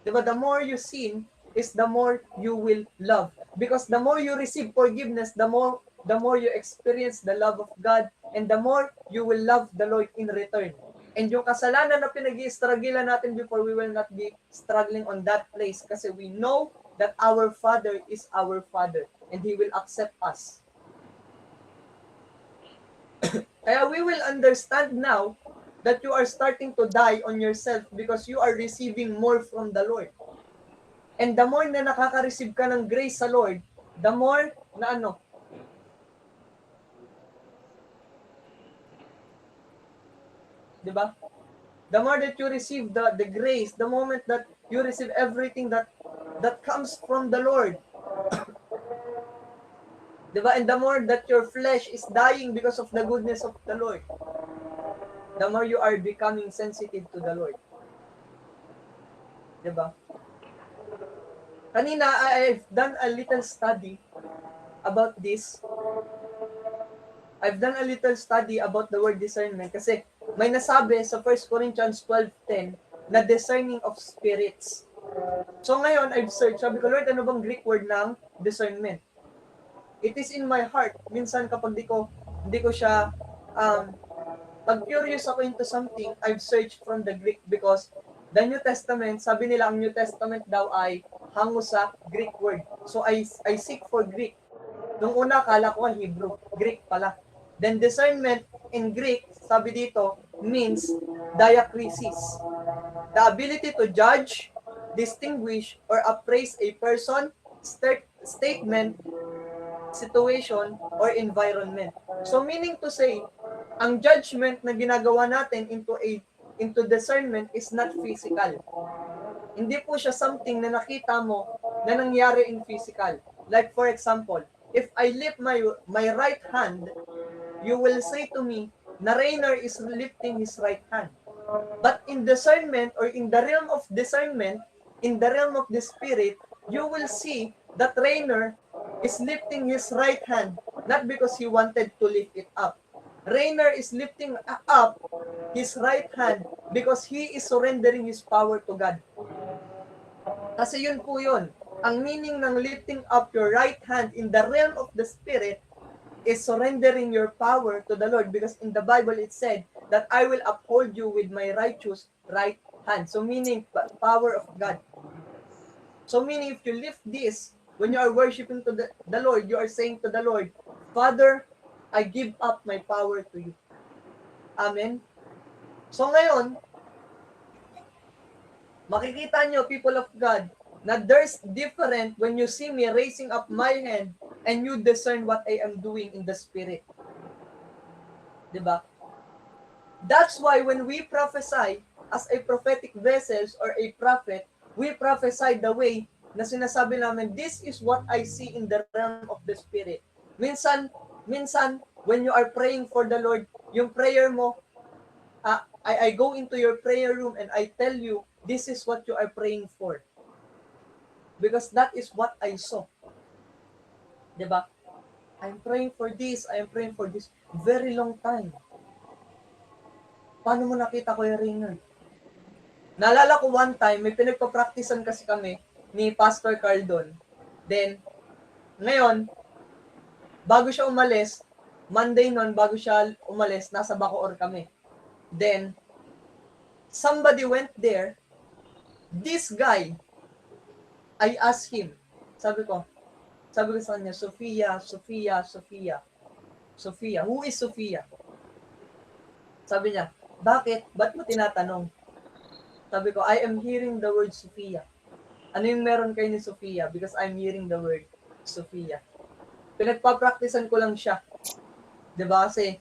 'di ba? The more you sin is the more you will love. Because the more you receive forgiveness, the more you experience the love of God, and the more you will love the Lord in return. And yung kasalanan na pinag-i-strugglean natin before, we will not be struggling on that place kasi we know that our Father is our Father and He will accept us. Kaya we will understand now that you are starting to die on yourself because you are receiving more from the Lord. And the more na nakaka-receive ka ng grace sa Lord, the more na di ba? The more that you receive the grace, the moment that you receive everything that comes from the Lord, di ba? And the more that your flesh is dying because of the goodness of the Lord, the more you are becoming sensitive to the Lord. Di ba? Kanina, I've done a little study about this. I've done a little study about the word discernment kasi may nasabi sa 1 Corinthians 12:10 na discerning of spirits. So ngayon, I've searched. Sabi ko, Lord, ano bang Greek word ng discernment? It is in my heart. Minsan kapag hindi ko siya, pag curious ako into something, I've searched from the Greek because the New Testament, sabi nila ang New Testament daw ay hango sa Greek word. So I seek for Greek. Nung una, kala ko Hebrew. Greek pala. Then discernment in Greek, sabi dito, means diakrisis. The ability to judge, distinguish, or appraise a person, statement, situation, or environment. So meaning to say, ang judgment na ginagawa natin into discernment is not physical. Hindi po siya something na nakita mo na nangyari in physical. Like for example, if I lift my right hand, you will say to me, na Rainer is lifting his right hand. But in discernment, or in the realm of discernment, in the realm of the spirit, you will see that Rainer is lifting his right hand, not because he wanted to lift it up. Rainer is lifting up his right hand because he is surrendering his power to God. Kasi yun po yun. Ang meaning ng lifting up your right hand in the realm of the spirit is surrendering your power to the Lord, because in the Bible it said that I will uphold you with my righteous right hand. So meaning power of God. So meaning if you lift this, when you are worshiping to the Lord, you are saying to the Lord, Father, I give up my power to you. Amen? So ngayon, makikita nyo, people of God, na there's different when you see me raising up my hand and you discern what I am doing in the spirit. Diba? That's why when we prophesy as a prophetic vessels or a prophet, we prophesy the way na sinasabi namin, this is what I see in the realm of the spirit. Minsan, when you are praying for the Lord, yung prayer mo, I go into your prayer room and I tell you, this is what you are praying for. Because that is what I saw. Diba? I'm praying for this, I'm praying for this. Very long time. Paano mo nakita ko yung ringer? Naalala ko one time, may pinagpa-practicean kasi kami ni Pastor Carl doon. Then, ngayon, bago siya umalis, Monday noon, bago siya umalis, nasa Bacoor kami. Then, somebody went there. This guy, I asked him, sabi ko sa kanya, Sophia, who is Sophia? Sabi niya, bakit? Ba't mo tinatanong? Sabi ko, I am hearing the word Sophia. Ano yung meron kayo ni Sophia? Because I'm hearing the word Sophia. Pinagpa-practicean ko lang siya. Diba? Kasi,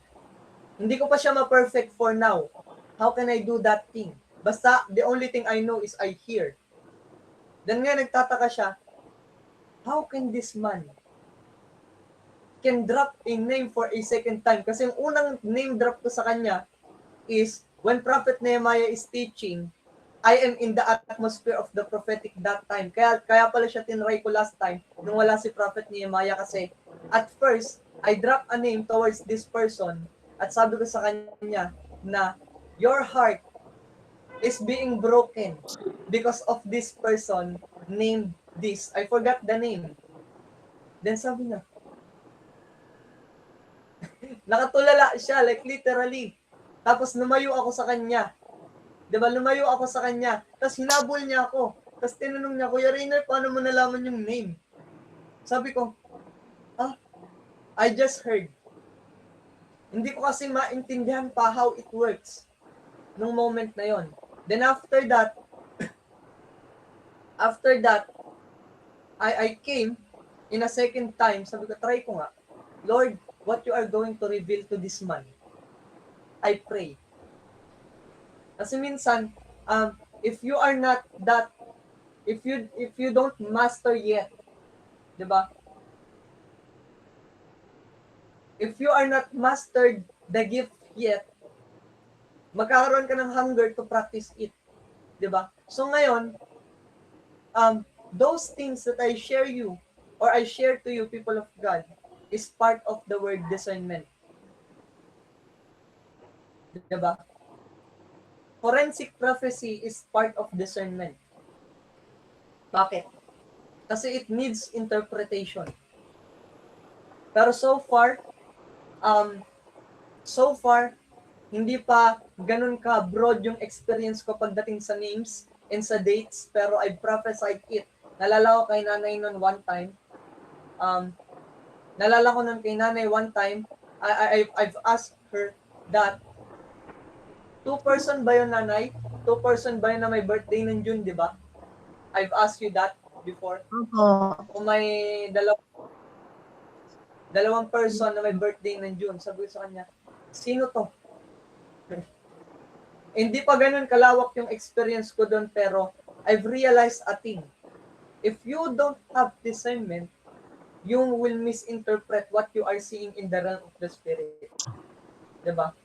hindi ko pa siya ma-perfect for now. How can I do that thing? Basta, the only thing I know is I hear. Then nga, nagtataka siya, how can this man can drop a name for a second time? Kasi yung unang name drop ko sa kanya is when Prophet Nehemiah is teaching, I am in the atmosphere of the prophetic that time. Kaya pala siya tinry ko last time nung wala si Prophet Nehemiah kasi at first, I drop a name towards this person at sabi ko sa kanya na your heart is being broken because of this person named this. I forgot the name. Then sabi niya, nakatulala siya, like literally. Tapos lumayo ako sa kanya. Diba, lumayo ako sa kanya. Tapos hinabol niya ako. Tapos tinanong niya, Kuya Rainer, paano mo nalaman yung name? Sabi ko, I just heard. Hindi ko kasi maintindihan pa how it works nung moment na yon. Then after that, I came in a second time. Sabi ko, try ko nga. Lord, what you are going to reveal to this man, I pray. Kasi minsan, if you are not that, if you don't master yet, di ba? If you are not mastered the gift yet, magkakaroon ka ng hunger to practice it. Di ba? So ngayon, those things that I share you, or I share to you, people of God, is part of the word discernment. Di ba? Forensic prophecy is part of discernment. Bakit? Kasi it needs interpretation. Pero so far, hindi pa ganun ka broad yung experience ko pagdating sa names and sa dates, pero I prophesied it. Nalala ko kay nanay nun one time. I've asked her that, 2-person ba yun, nanay? 2-person ba yun na may birthday ng June, di ba? I've asked you that before. Kung may dalawang person na may birthday ng June, sabi ko sa kanya, sino to? Hindi pa ganun kalawak yung experience ko doon, pero I've realized a thing. If you don't have discernment, you will misinterpret what you are seeing in the realm of the spirit. Diba?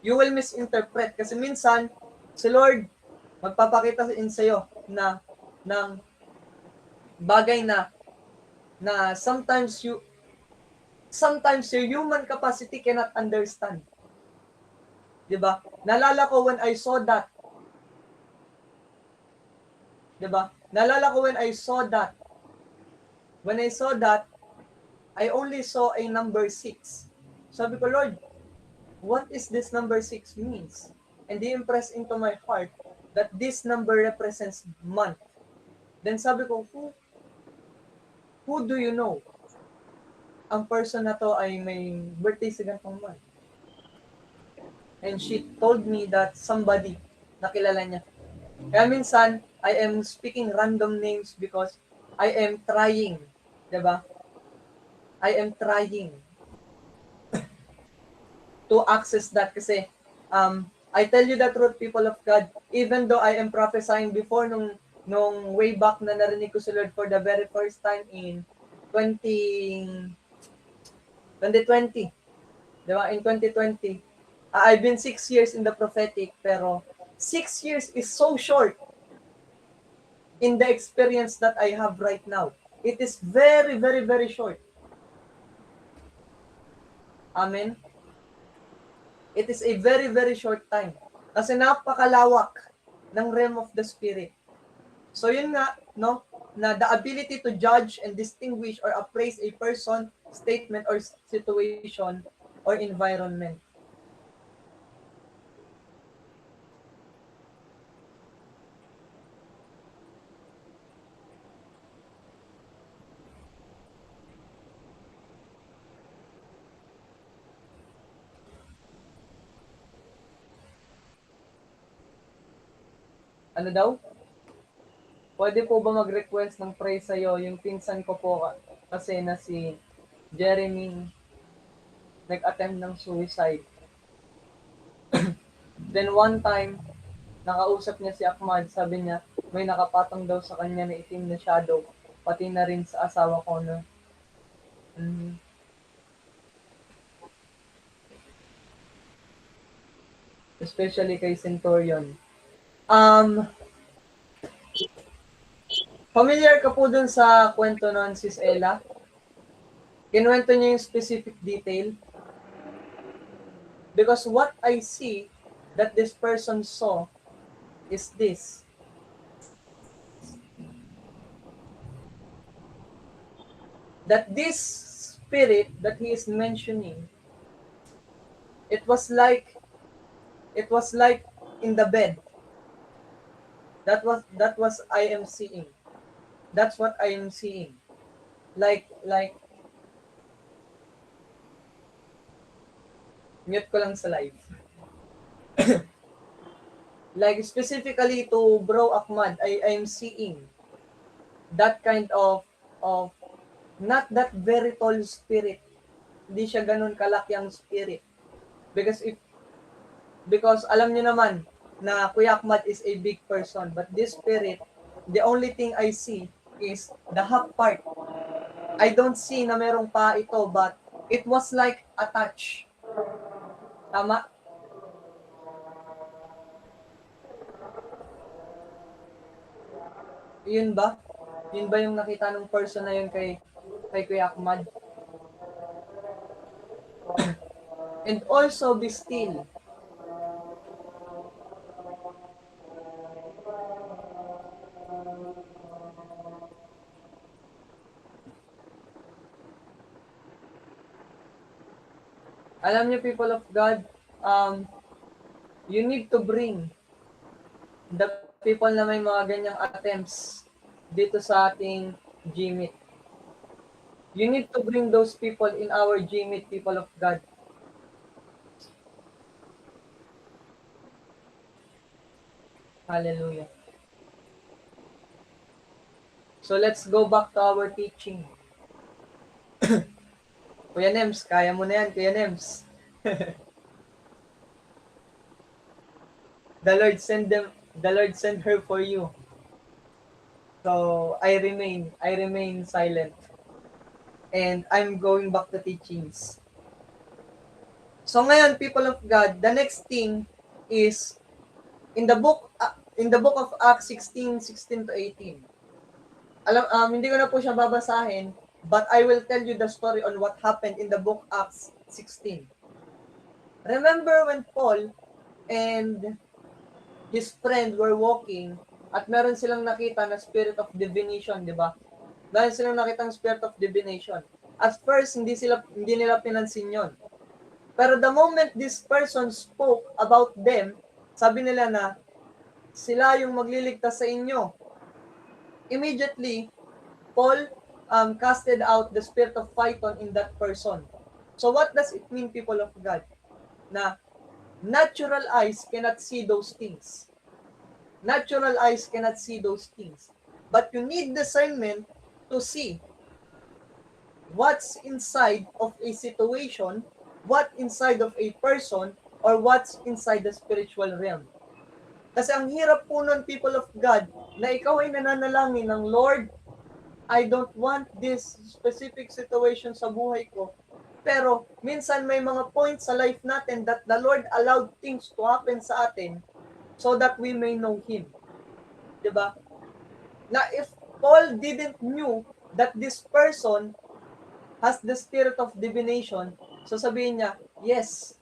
You will misinterpret. Kasi minsan, si Lord, magpapakita sa'yo na ng bagay na sometimes your human capacity cannot understand. Diba? Nalala ko when I saw that. Diba? Nalala ko when I saw that. When I saw that, I only saw a number 6. Sabi ko, Lord, what is this number 6 means? And He impressed into my heart that this number represents month. Then sabi ko, who do you know? Ang person na to ay may birthday sa ganitong month. And she told me that somebody nakilala niya. Kaya minsan, I am speaking random names because I am trying. Diba? I am trying to access that kasi I tell you the truth, people of God, even though I am prophesying before nung way back na narinig ko si Lord for the very first time in 2020. Diba? In 2020. I've been 6 years in the prophetic, pero 6 years is so short in the experience that I have right now. It is very, very, very short. Amen? It is a very, very short time. Kasi napakalawak ng realm of the spirit. So yun nga, no, na the ability to judge and distinguish or appraise a person, statement, or situation, or environment. Ano daw? Pwede po ba mag-request ng pray sa'yo? Yung pinsan ko po kasi na si Jeremy nag-attempt ng suicide. Then one time, nakausap niya si Ahmad, sabi niya, may nakapatong daw sa kanya na itim na shadow, pati na rin sa asawa ko na. Especially kay Centurion. Familiar ka po dun sa kwento nun, Sis Ella? Kinuwento niya yung specific detail. Because what I see that this person saw is this. That this spirit that he is mentioning, it was like in the bed. That was I am seeing. That's what I am seeing. Like mute ko lang sa live. Like specifically to Bro Ahmad, I am seeing that kind of not that very tall spirit. Hindi siya ganun kalaki ang spirit. Because alam niyo naman na Kuya Ahmad is a big person, but this spirit, the only thing I see is the half part. I don't see na merong pa ito, but it was like a touch. Tama? Yun ba? Yun ba yung nakita ng person na yun kay Kuya Ahmad? And also be still. Alam niyo, people of God, you need to bring the people na may mga ganyang attempts dito sa ating GMIT. You need to bring those people in our GMIT, people of God. Hallelujah. So let's go back to our teaching. Kuya Nems, kaya mo na yan, Kuya Nems. The Lord send her for you. So I remain silent. And I'm going back to teachings. So ngayon, people of God, the next thing is in the book of Acts 16:16 to 18. Hindi ko na po siya babasahin, but I will tell you the story on what happened in the book Acts 16. Remember when Paul and his friend were walking at meron silang nakita na spirit of divination, di ba? Meron silang nakitang spirit of divination. At first, hindi nila pinansin yon. Pero the moment this person spoke about them, sabi nila na sila yung magliligtas sa inyo. Immediately, Paul casted out the spirit of Python in that person. So what does it mean, people of God? Na natural eyes cannot see those things. Natural eyes cannot see those things. But you need discernment to see what's inside of a situation, what inside of a person, or what's inside the spiritual realm. Kasi ang hirap po nun, people of God, na ikaw ay nananalangin ng Lord, I don't want this specific situation sa buhay ko. Pero minsan may mga points sa life natin that the Lord allowed things to happen sa atin so that we may know Him. Diba? Na if Paul didn't knew that this person has the spirit of divination, so sabihin niya, yes,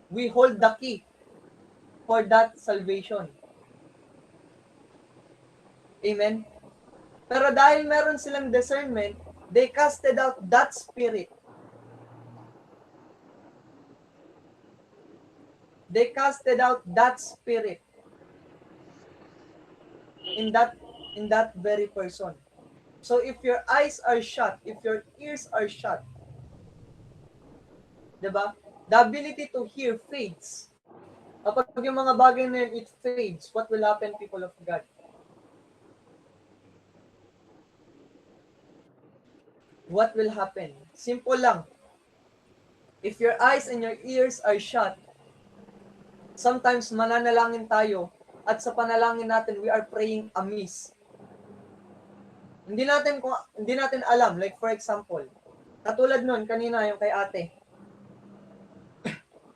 we hold the key for that salvation. Amen? Pero dahil meron silang discernment, they casted out that spirit. They casted out that spirit in that very person. So if your eyes are shut, if your ears are shut, diba? The ability to hear fades. Kapag yung mga bagay na yun, it fades, what will happen, people of God? What will happen? Simple lang. If your eyes and your ears are shut, sometimes mananalangin tayo at sa panalangin natin, we are praying amiss. Hindi natin alam, like for example, katulad nun, kanina yung kay ate.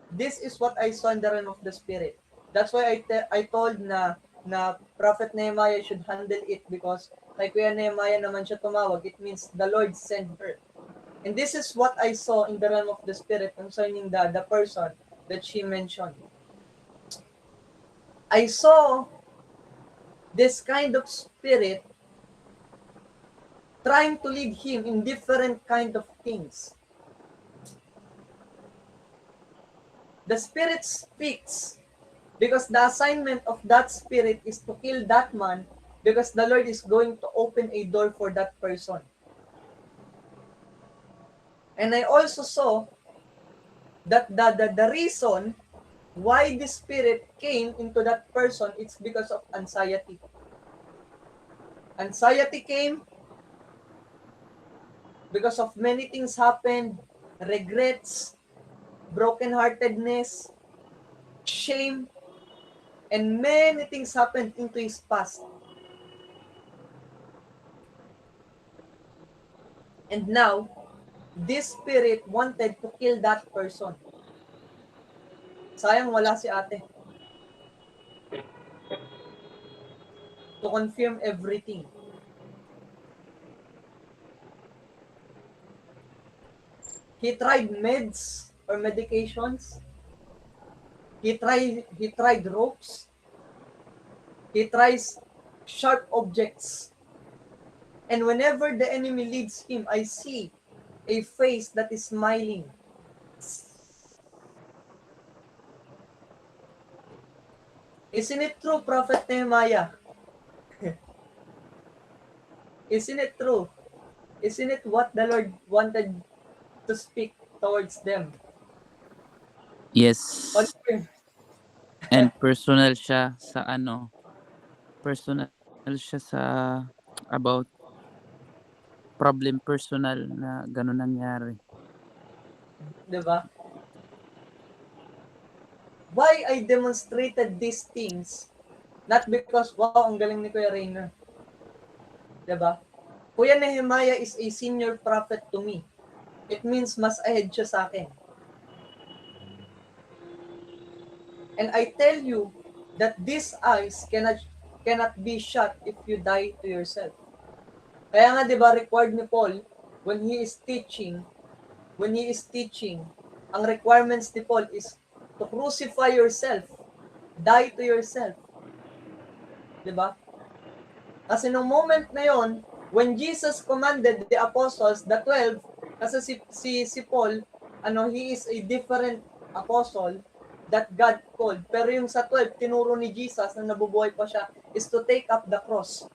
This is what I saw in the realm of the spirit. That's why I told na Prophet Nehemiah should handle it because kay Kuya Nehemiah naman siya tumawag. It means the Lord sent her. And this is what I saw in the realm of the spirit concerning the person that she mentioned. I saw this kind of spirit trying to lead him in different kind of things. The spirit speaks because the assignment of that spirit is to kill that man because the Lord is going to open a door for that person. And I also saw that the reason why the spirit came into that person, it's because of anxiety. Anxiety came because of many things happened, regrets, brokenheartedness, shame, and many things happened into his past. And now, this spirit wanted to kill that person. Sayang wala si ate. To confirm everything. He tried meds or medications. He tried ropes. He tries sharp objects. And whenever the enemy leads him, I see a face that is smiling. Isn't it true, Prophet Nehemiah? Isn't it true? Isn't it what the Lord wanted to speak towards them? Yes. And personal siya sa about problem personal na gano'n nangyari. Diba? Why I demonstrated these things? Not because, wow, ang galing ni Kuya Rainer. Diba? Kuya Nehemiah is a senior prophet to me. It means mas ahead siya sa akin. And I tell you that these eyes cannot be shut if you die to yourself. Kaya nga 'di ba required ni Paul when he is teaching, ang requirements ni Paul is to crucify yourself, die to yourself. 'Di ba? Kasi nung moment na yon, when Jesus commanded the apostles, the 12, kasi si Paul, he is a different apostle that God called. Pero yung sa 12, tinuro ni Jesus na nabubuhay pa siya, is to take up the cross.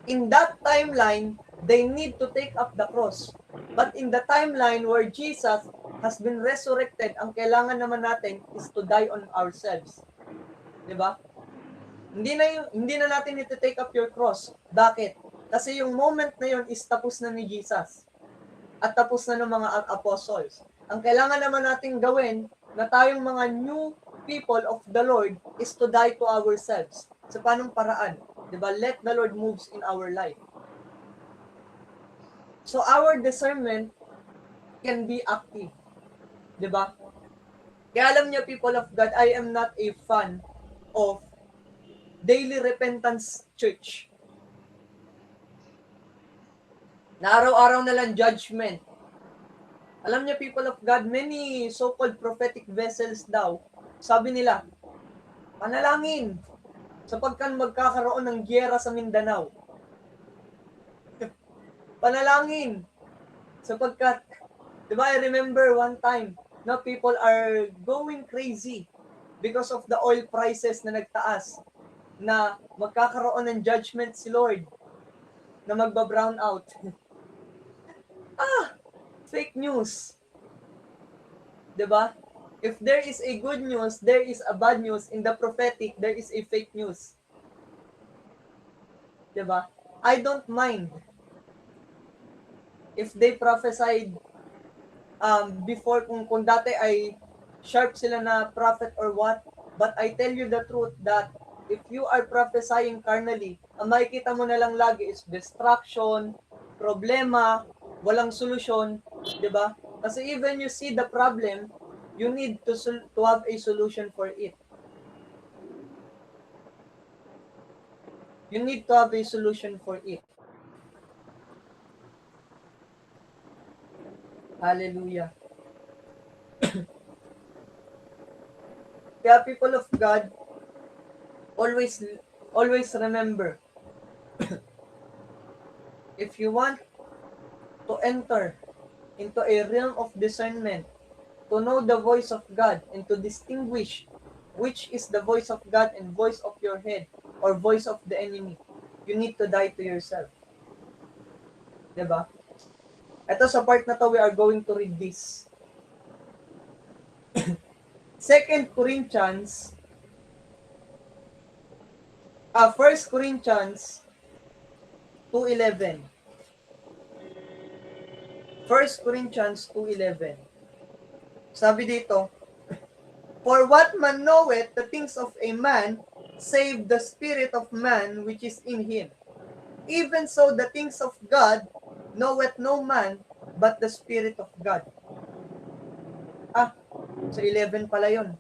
In that timeline, they need to take up the cross. But in the timeline where Jesus has been resurrected, ang kailangan naman natin is to die on ourselves. 'Di ba? Hindi na natin iti-take up your cross. Bakit? Kasi yung moment na yun is tapos na ni Jesus. At tapos na ng mga apostles. Ang kailangan naman natin gawin na tayong mga new people of the Lord is to die to ourselves. Sa panong paraan? Diba? Let the Lord moves in our life. So our discernment can be active. Diba? Kaya alam niyo, people of God, I am not a fan of Daily Repentance Church. Na araw-araw na lang judgment. Alam niyo, people of God, many so-called prophetic vessels daw, sabi nila, panalangin sapagkat magkakaroon ng giyera sa Mindanao. Panalangin sapagkat, di ba, I remember one time, na people are going crazy because of the oil prices na nagtaas, na magkakaroon ng judgment si Lord, na magba-brown out. Fake news. 'Di ba? If there is a good news, there is a bad news. In the prophetic, there is a fake news. Diba? I don't mind if they prophesied before, kung dati ay sharp sila na prophet or what, but I tell you the truth that if you are prophesying carnally, ang makikita mo na lang lagi is distraction, problema, walang solusyon, di ba? Kasi even you see the problem, you need to have a solution for it. You need to have a solution for it. Hallelujah. Kaya people of God, always remember, if you want to enter into a realm of discernment, to know the voice of God and to distinguish which is the voice of God and voice of your head or voice of the enemy, you need to die to yourself. Diba? Ito sa part na to, we are going to read this. 1 Corinthians 2:11. 1 Corinthians 2:11. Sabi dito, for what man knoweth the things of a man, save the spirit of man which is in him. Even so the things of God knoweth no man, but the Spirit of God. So 11 pala yun.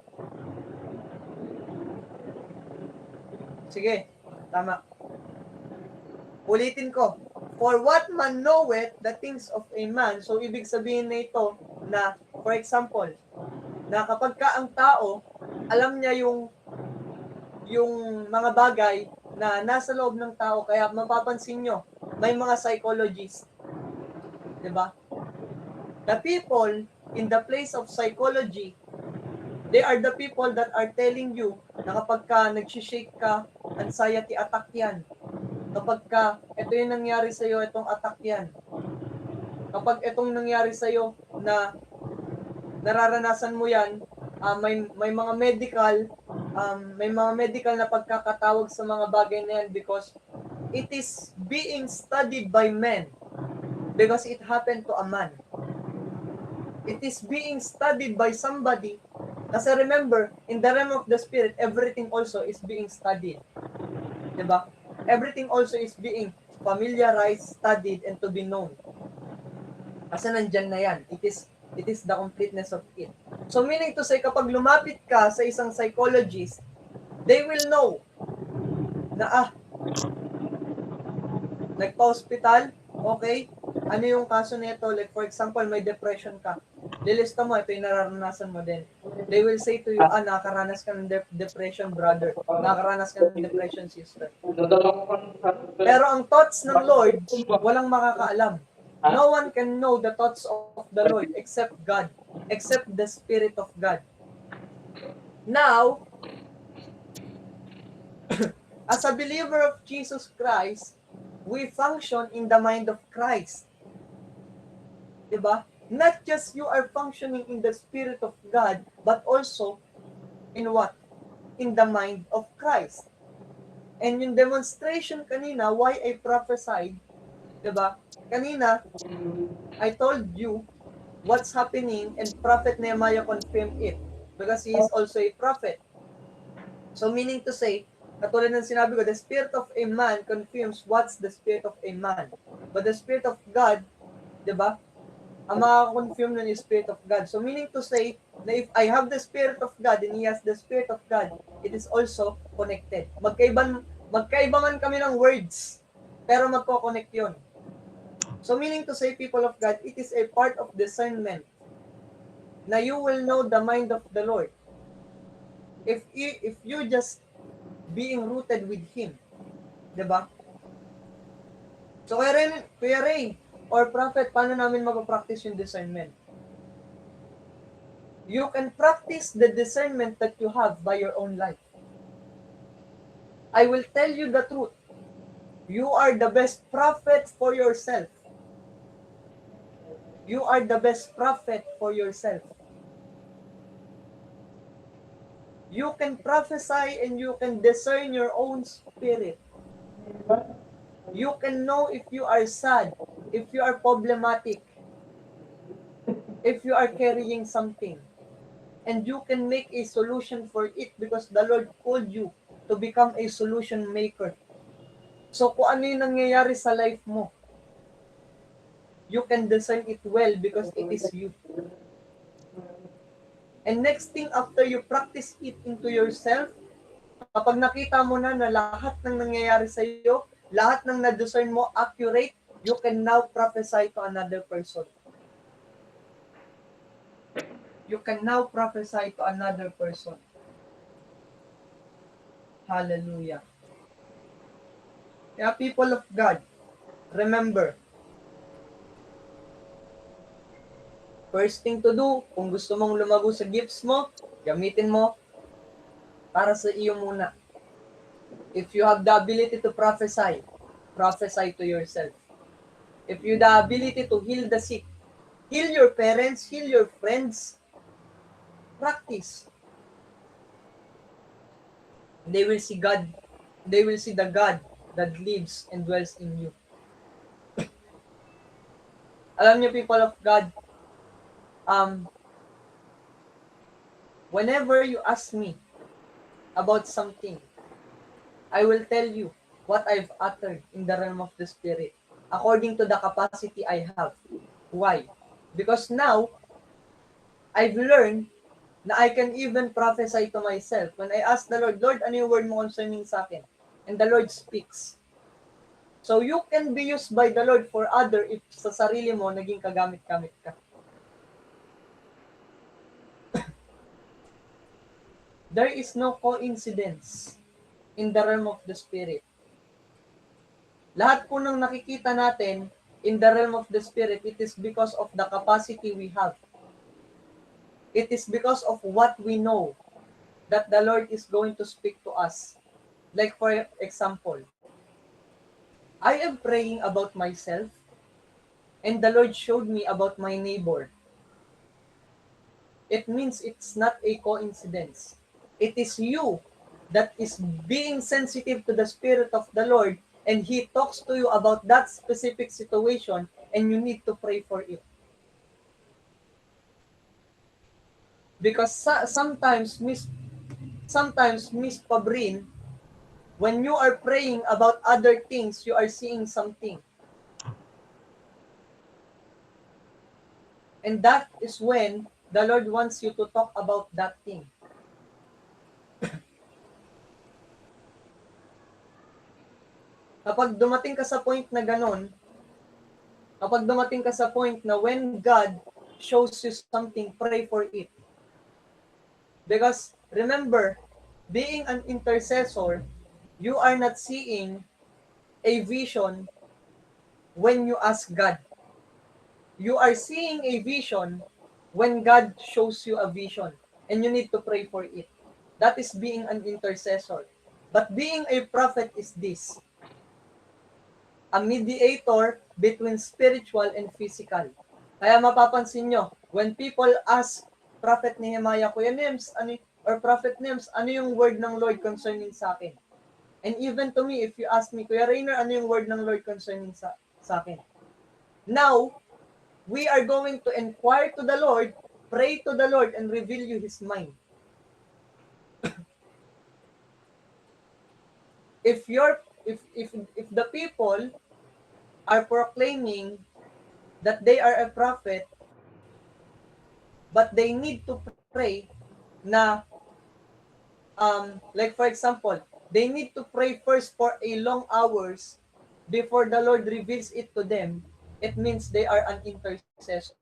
Sige, tama. Ulitin ko. For what man knoweth the things of a man, so ibig sabihin na ito na, for example, na kapag ka ang tao, alam niya yung mga bagay na nasa loob ng tao, kaya mapapansin nyo, may mga psychologists. Diba? The people in the place of psychology, they are the people that are telling you na kapag ka nagsishake ka, anxiety attack yan. Kapag ka ito yung nangyari sa'yo, itong attack yan. Kapag itong nangyari sa'yo na nararanasan mo yan, may mga medical na pagkakatawag sa mga bagay na yan because it is being studied by men. Because it happened to a man. It is being studied by somebody. Kasi remember, in the realm of the spirit, everything also is being studied. Diba? Everything also is being familiarized, studied, and to be known. Kasi nandyan na yan. It is the completeness of it. So meaning to say, kapag lumapit ka sa isang psychologist, they will know na nagpa-hospital, okay, ano yung kaso nito? Like for example, may depression ka. Lilista mo, ito yung nararanasan mo din. They will say to you, nakakaranas ka ng depression, brother. Nakakaranas ka ng depression, sister. Pero ang thoughts ng Lord, walang makakaalam. No one can know the thoughts of the Lord except God, except the Spirit of God. Now, as a believer of Jesus Christ, we function in the mind of Christ. Diba? Not just you are functioning in the Spirit of God, but also in what? In the mind of Christ. And yung demonstration kanina, why I prophesied, diba? Kanina, I told you what's happening and Prophet Nehemiah confirmed it because he is also a prophet. So meaning to say, katulad ng sinabi ko, the spirit of a man confirms what's the spirit of a man. But the Spirit of God, diba? Ang makakonfirm nun is Spirit of God. So meaning to say, na if I have the Spirit of God and he has the Spirit of God, it is also connected. Magkaiba man kami ng words, pero magko-connect yun. So meaning to say, people of God, it is a part of discernment na you will know the mind of the Lord. If you just being rooted with Him. Diba? So Kuya Ray, or Prophet, paano namin mapapractice yung discernment? You can practice the discernment that you have by your own life. I will tell you the truth. You are the best prophet for yourself. You are the best prophet for yourself. You can prophesy and you can discern your own spirit. You can know if you are sad, if you are problematic, if you are carrying something. And you can make a solution for it because the Lord called you to become a solution maker. So kung ano yung nangyayari sa life mo, you can discern it well because it is you. And next thing, after you practice it into yourself, kapag nakita mo na lahat ng nangyayari sa iyo, lahat ng na-discern mo accurate, you can now prophesy to another person. You can now prophesy to another person. Hallelujah. Kaya people of God, remember, first thing to do, kung gusto mong lumago sa gifts mo, gamitin mo para sa iyo muna. If you have the ability to prophesy to yourself. If you have the ability to heal the sick, heal your parents, heal your friends, practice. They will see God. They will see the God that lives and dwells in you. Alam niyo, people of God, whenever you ask me about something, I will tell you what I've uttered in the realm of the Spirit, according to the capacity I have. Why? Because now, I've learned na I can even prophesy to myself. When I ask the Lord, Lord, ano yung word mo concerning sa akin? And the Lord speaks. So you can be used by the Lord for other if sa sarili mo naging kagamit-gamit ka. There is no coincidence in the realm of the Spirit. Lahat po ng nakikita natin in the realm of the Spirit, it is because of the capacity we have. It is because of what we know that the Lord is going to speak to us. Like for example, I am praying about myself and the Lord showed me about my neighbor. It means it's not a coincidence. It is you that is being sensitive to the Spirit of the Lord and He talks to you about that specific situation and you need to pray for it. Because sometimes, Miss Pabrin, when you are praying about other things, you are seeing something. And that is when the Lord wants you to talk about that thing. Kapag dumating ka sa point na ganun, kapag dumating ka sa point na when God shows you something, pray for it. Because remember, being an intercessor, you are not seeing a vision when you ask God. You are seeing a vision when God shows you a vision and you need to pray for it. That is being an intercessor. But being a prophet is this: a mediator between spiritual and physical. Kaya mapapansin nyo, when people ask Prophet Nehemiah, Kuya Nems, or Prophet Nems, ano yung word ng Lord concerning sa akin? And even to me, if you ask me, Kuya Rainer, ano yung word ng Lord concerning sa akin? Now, we are going to inquire to the Lord, pray to the Lord, and reveal you His mind. If the people are proclaiming that they are a prophet, but they need to pray na, like for example, they need to pray first for a long hours before the Lord reveals it to them, it means they are an intercessor.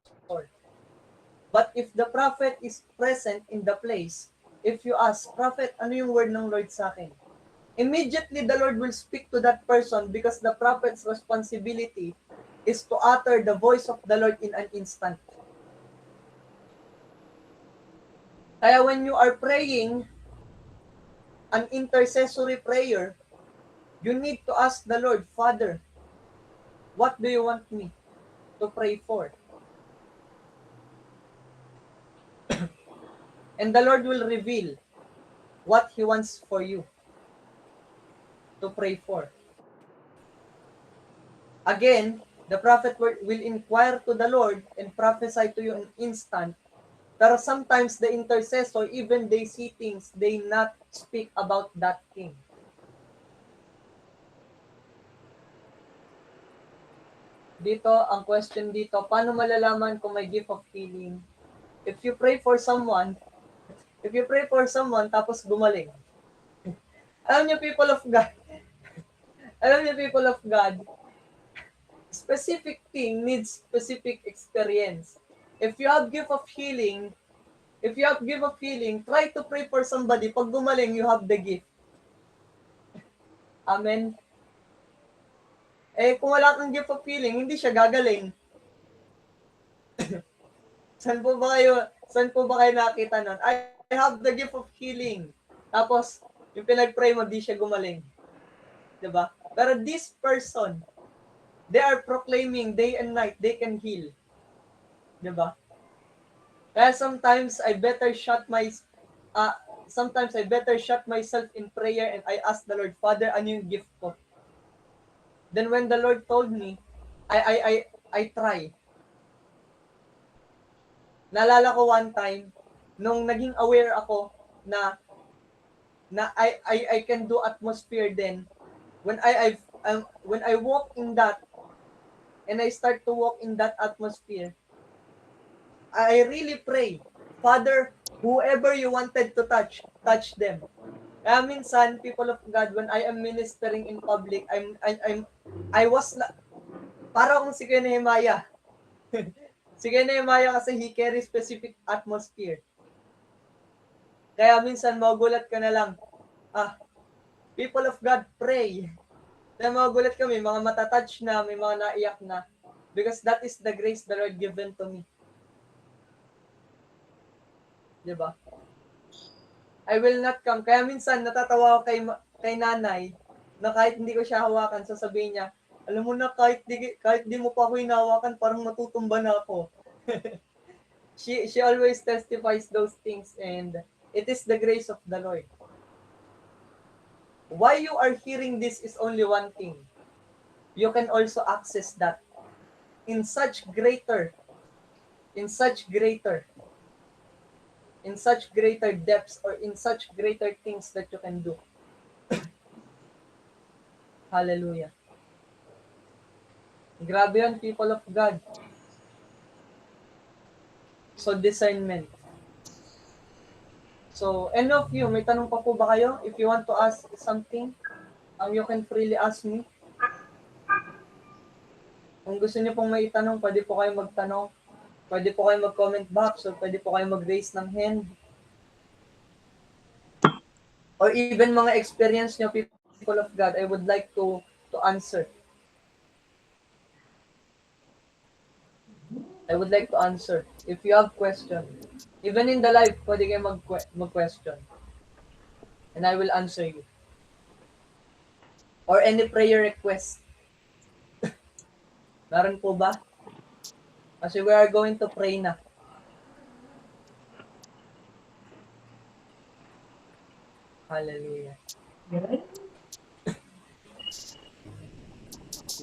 But if the prophet is present in the place, if you ask, Prophet, ano yung word ng Lord sa akin? Immediately the Lord will speak to that person because the prophet's responsibility is to utter the voice of the Lord in an instant. Kaya when you are praying an intercessory prayer, you need to ask the Lord, Father, what do you want me to pray for? And the Lord will reveal what He wants for you to pray for. Again, the prophet will inquire to the Lord and prophesy to you in instant. Pero sometimes the intercessor, even they see things, they not speak about that thing. Dito, ang question dito, paano malalaman kung may gift of healing? If you pray for someone, tapos gumaling. Alam niyo, people of God, specific thing needs specific experience. If you have gift of healing, try to pray for somebody. Pag gumaling, you have the gift. Amen? Kung wala kang gift of healing, hindi siya gagaling. Saan po ba kayo nakita nun? I have the gift of healing. Tapos, yung pinag-pray mo, di siya gumaling. Diba? Pero this person, they are proclaiming day and night, they can heal. Diba? Kaya sometimes I better shut myself in prayer and I ask the Lord, Father, ano yung gift ko? Then when the Lord told me, I try. Naalala ko one time, nung naging aware ako na I can do atmosphere then, when I walk in that, and I start to walk in that atmosphere, I really pray, Father, whoever you wanted to touch them. Kaya minsan, people of God, when I am ministering in public, I was para akong si Kuya Nehemiah. Si Kuya Nehemiah kasi he carries specific atmosphere. Kaya minsan magulat ka na lang, people of God, pray. Kaya magulat kami, mga matatouch na, may mga naiyak na. Because that is the grace the Lord given to me. Diba? I will not come. Kaya minsan natatawa ako kay nanay na kahit hindi ko siya hawakan, sasabihin niya, alam mo na, kahit di mo pa ako hinawakan, parang matutumba na ako. She always testifies those things, and it is the grace of the Lord. Why you are hearing this is only one thing. You can also access that in such greater depths, or in such greater things that you can do. Hallelujah. Grabe yan, people of God. So, discernment. So, any of you, may tanong pa po ba kayo? If you want to ask something, you can freely ask me. Kung gusto niyo pong may itanong, pwede po kayo magtanong. Pwede po kayo mag-comment box, or pwede po kayo mag-raise ng hand. Or even mga experience niyo, people of God, I would like to answer. I would like to answer. If you have question, even in the live, pwede kayo mag-question. And I will answer you. Or any prayer request. Meron po ba? Kasi we are going to pray na. Hallelujah.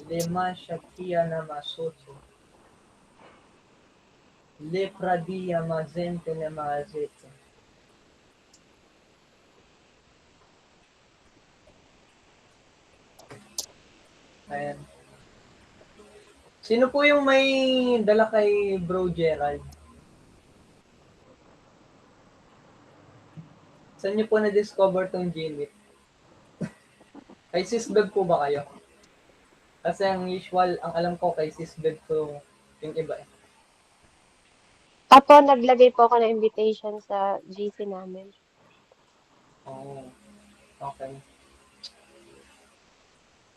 Lema shakia na masoto. Le pradia mazente le maazete. Ayan. Sino po yung may dala kay Bro Gerald? Saan niyo po na-discover tong Gmit? Kay Sis Beb po ba kayo? Kasi ang usual, ang alam ko kay Sis Beb to yung iba eh. Apo, naglagay po ako ng invitation sa GC namin. Oh, okay.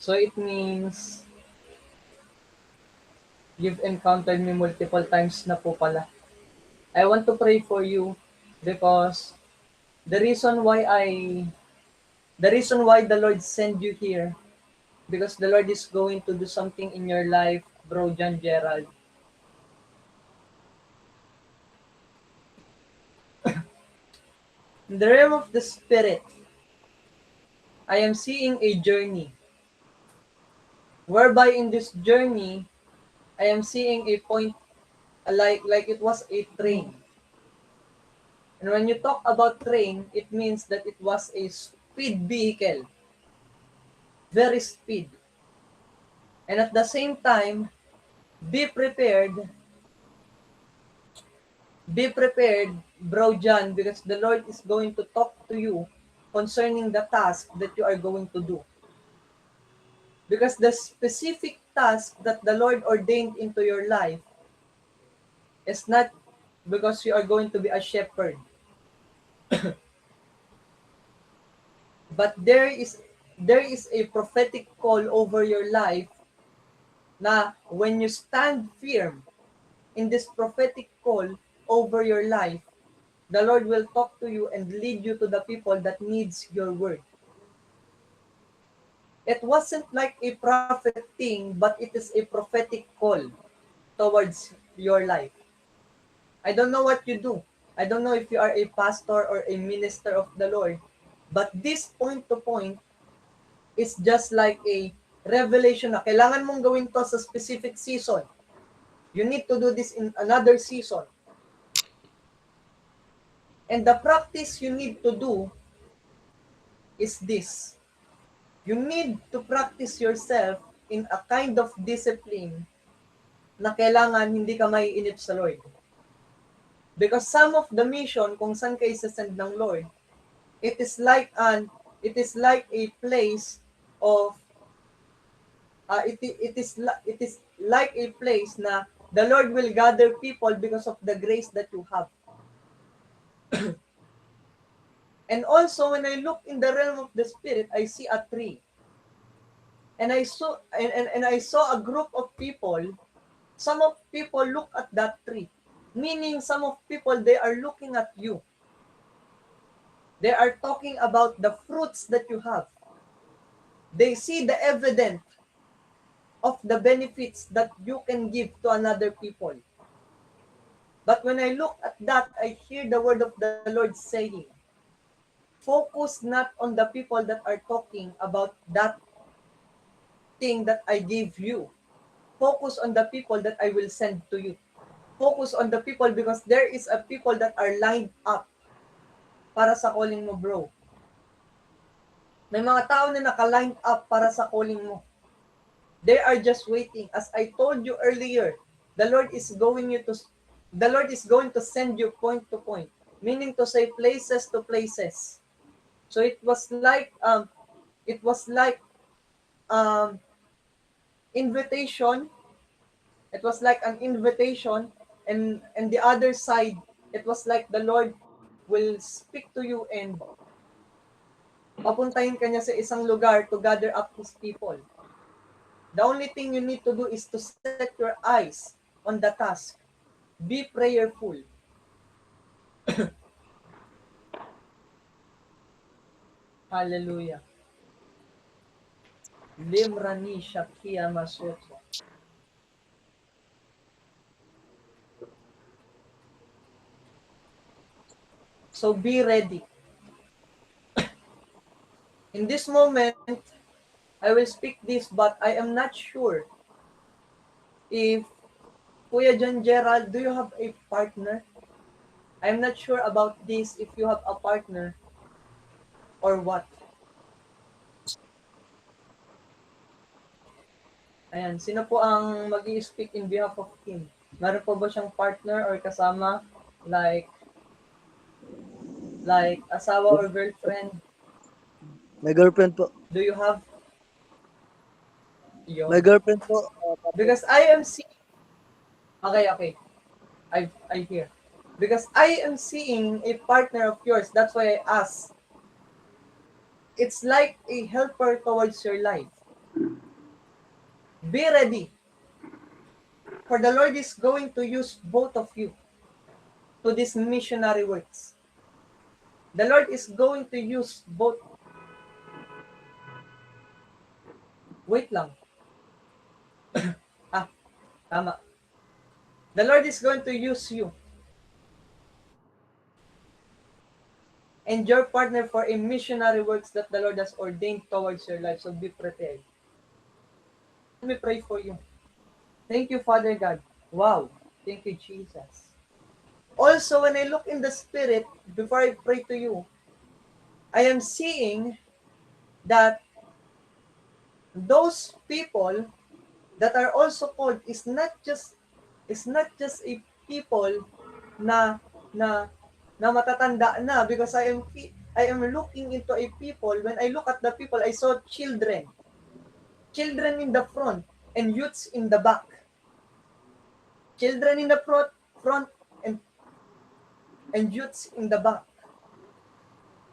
So it means you've encountered me multiple times na po pala. I want to pray for you because the reason why the Lord sent you here, because the Lord is going to do something in your life, Bro John Gerald. In the realm of the spirit, I am seeing a journey, whereby in this journey, I am seeing a point like it was a train. And when you talk about train, it means that it was a speed vehicle, very speed. And at the same time, be prepared, be prepared, Bro John, because the Lord is going to talk to you concerning the task that you are going to do. Because the specific task that the Lord ordained into your life is not because you are going to be a shepherd, but there is a prophetic call over your life na when you stand firm in this prophetic call over your life, the Lord will talk to you and lead you to the people that needs your word. It wasn't like a prophet thing, but it is a prophetic call towards your life. I don't know what you do. I don't know if you are a pastor or a minister of the Lord, but this point to point is just like a revelation na kailangan mong gawin to sa specific season. You need to do this in another season. And the practice you need to do is this. You need to practice yourself in a kind of discipline na kailangan hindi ka maiinip sa Lord. Because some of the mission kung saan ka isasend ng Lord, it is like a place of it is like a place na the Lord will gather people because of the grace that you have. And also when I look in the realm of the spirit, I see a tree. And I saw a group of people. Some of people look at that tree. Meaning some of people, they are looking at you. They are talking about the fruits that you have. They see the evidence of the benefits that you can give to another people. But when I look at that, I hear the word of the Lord saying, focus not on the people that are talking about that thing that I gave you. Focus on the people that I will send to you. Focus on the people because there is a people that are lined up para sa calling mo, bro. May mga tao na naka-line up para sa calling mo. They are just waiting. As I told you earlier, the Lord is going to send you point to point, meaning to say places to places. So it was like invitation. It was like an invitation, and the other side, it was like the Lord will speak to you and papuntahin ka niya sa isang lugar to gather up His people. The only thing you need to do is to set your eyes on the task. Be prayerful. Hallelujah. Limrani Shakia Masoto. So be ready. In this moment, I will speak this, but I am not sure if Kuya John Gerald, do you have a partner? I'm not sure about this, if you have a partner or what. Ayan, sino po ang mag-i-speak in behalf of him? Meron po ba siyang partner or kasama like asawa or girlfriend? May girlfriend po. Do you have? May girlfriend po. Because I am seeing. Okay. I hear. Because I am seeing a partner of yours. That's why I asked. It's like a helper towards your life. Be ready. For the Lord is going to use both of you to these missionary works. The Lord is going to use both. Wait lang. Tama. The Lord is going to use you. and your partner for a missionary works that the Lord has ordained towards your life. So be prepared. Let me pray for you. Thank you, Father God. Wow. Thank you, Jesus. Also, when I look in the Spirit, before I pray to you, I am seeing that those people that are also called is not just a people na na na matatanda na, because I am looking into a people. When I look at the people, I saw children in the front and youths in the back. Children in the front and youths in the back.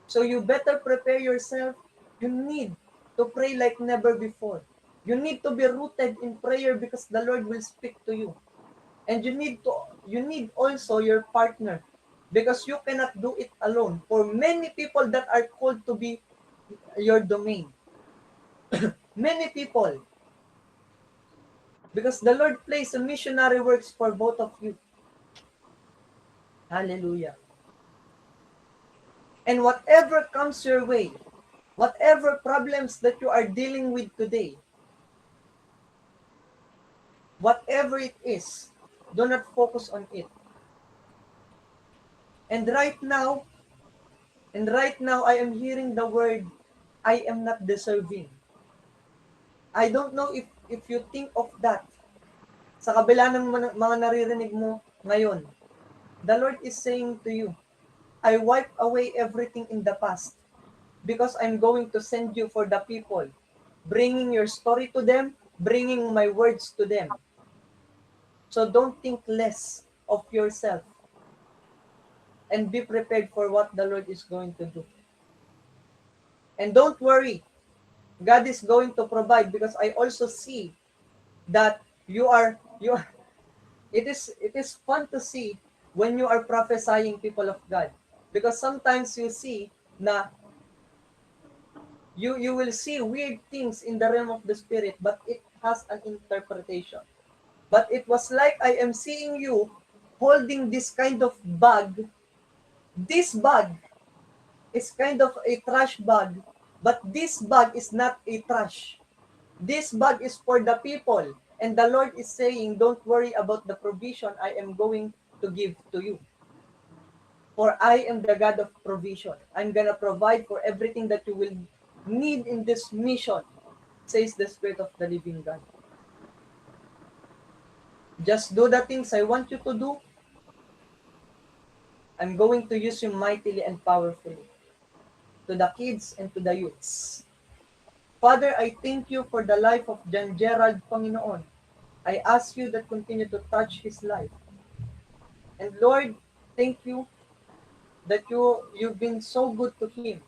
So you better prepare yourself. You need to pray like never before. You need to be rooted in prayer because the Lord will speak to you. And you need also your partner, because you cannot do it alone. For many people that are called to be your domain. Many people. Because the Lord placed a missionary works for both of you. Hallelujah. And whatever comes your way, whatever problems that you are dealing with today, whatever it is, do not focus on it. And right now, I am hearing the word, I am not deserving. I don't know if you think of that. Sa kabila ng mga naririnig mo ngayon, the Lord is saying to you, I wipe away everything in the past because I'm going to send you for the people, bringing your story to them, bringing my words to them. So don't think less of yourself and be prepared for what the Lord is going to do. And don't worry, God is going to provide, because I also see that it is fun to see when you are prophesying, people of God, because sometimes you see na you will see weird things in the realm of the spirit, but it has an interpretation. But it was like I am seeing you holding this kind of bag. This bag is kind of a trash bag, but this bag is not a trash. This bag is for the people. And the Lord is saying, don't worry about the provision I am going to give to you. For I am the God of provision. I'm going to provide for everything that you will need in this mission, says the Spirit of the living God. Just do the things I want you to do. I'm going to use you mightily and powerfully to the kids and to the youths. Father, I thank you for the life of John Gerald, Panginoon. I ask you that continue to touch his life. And Lord, thank you that you've been so good to him.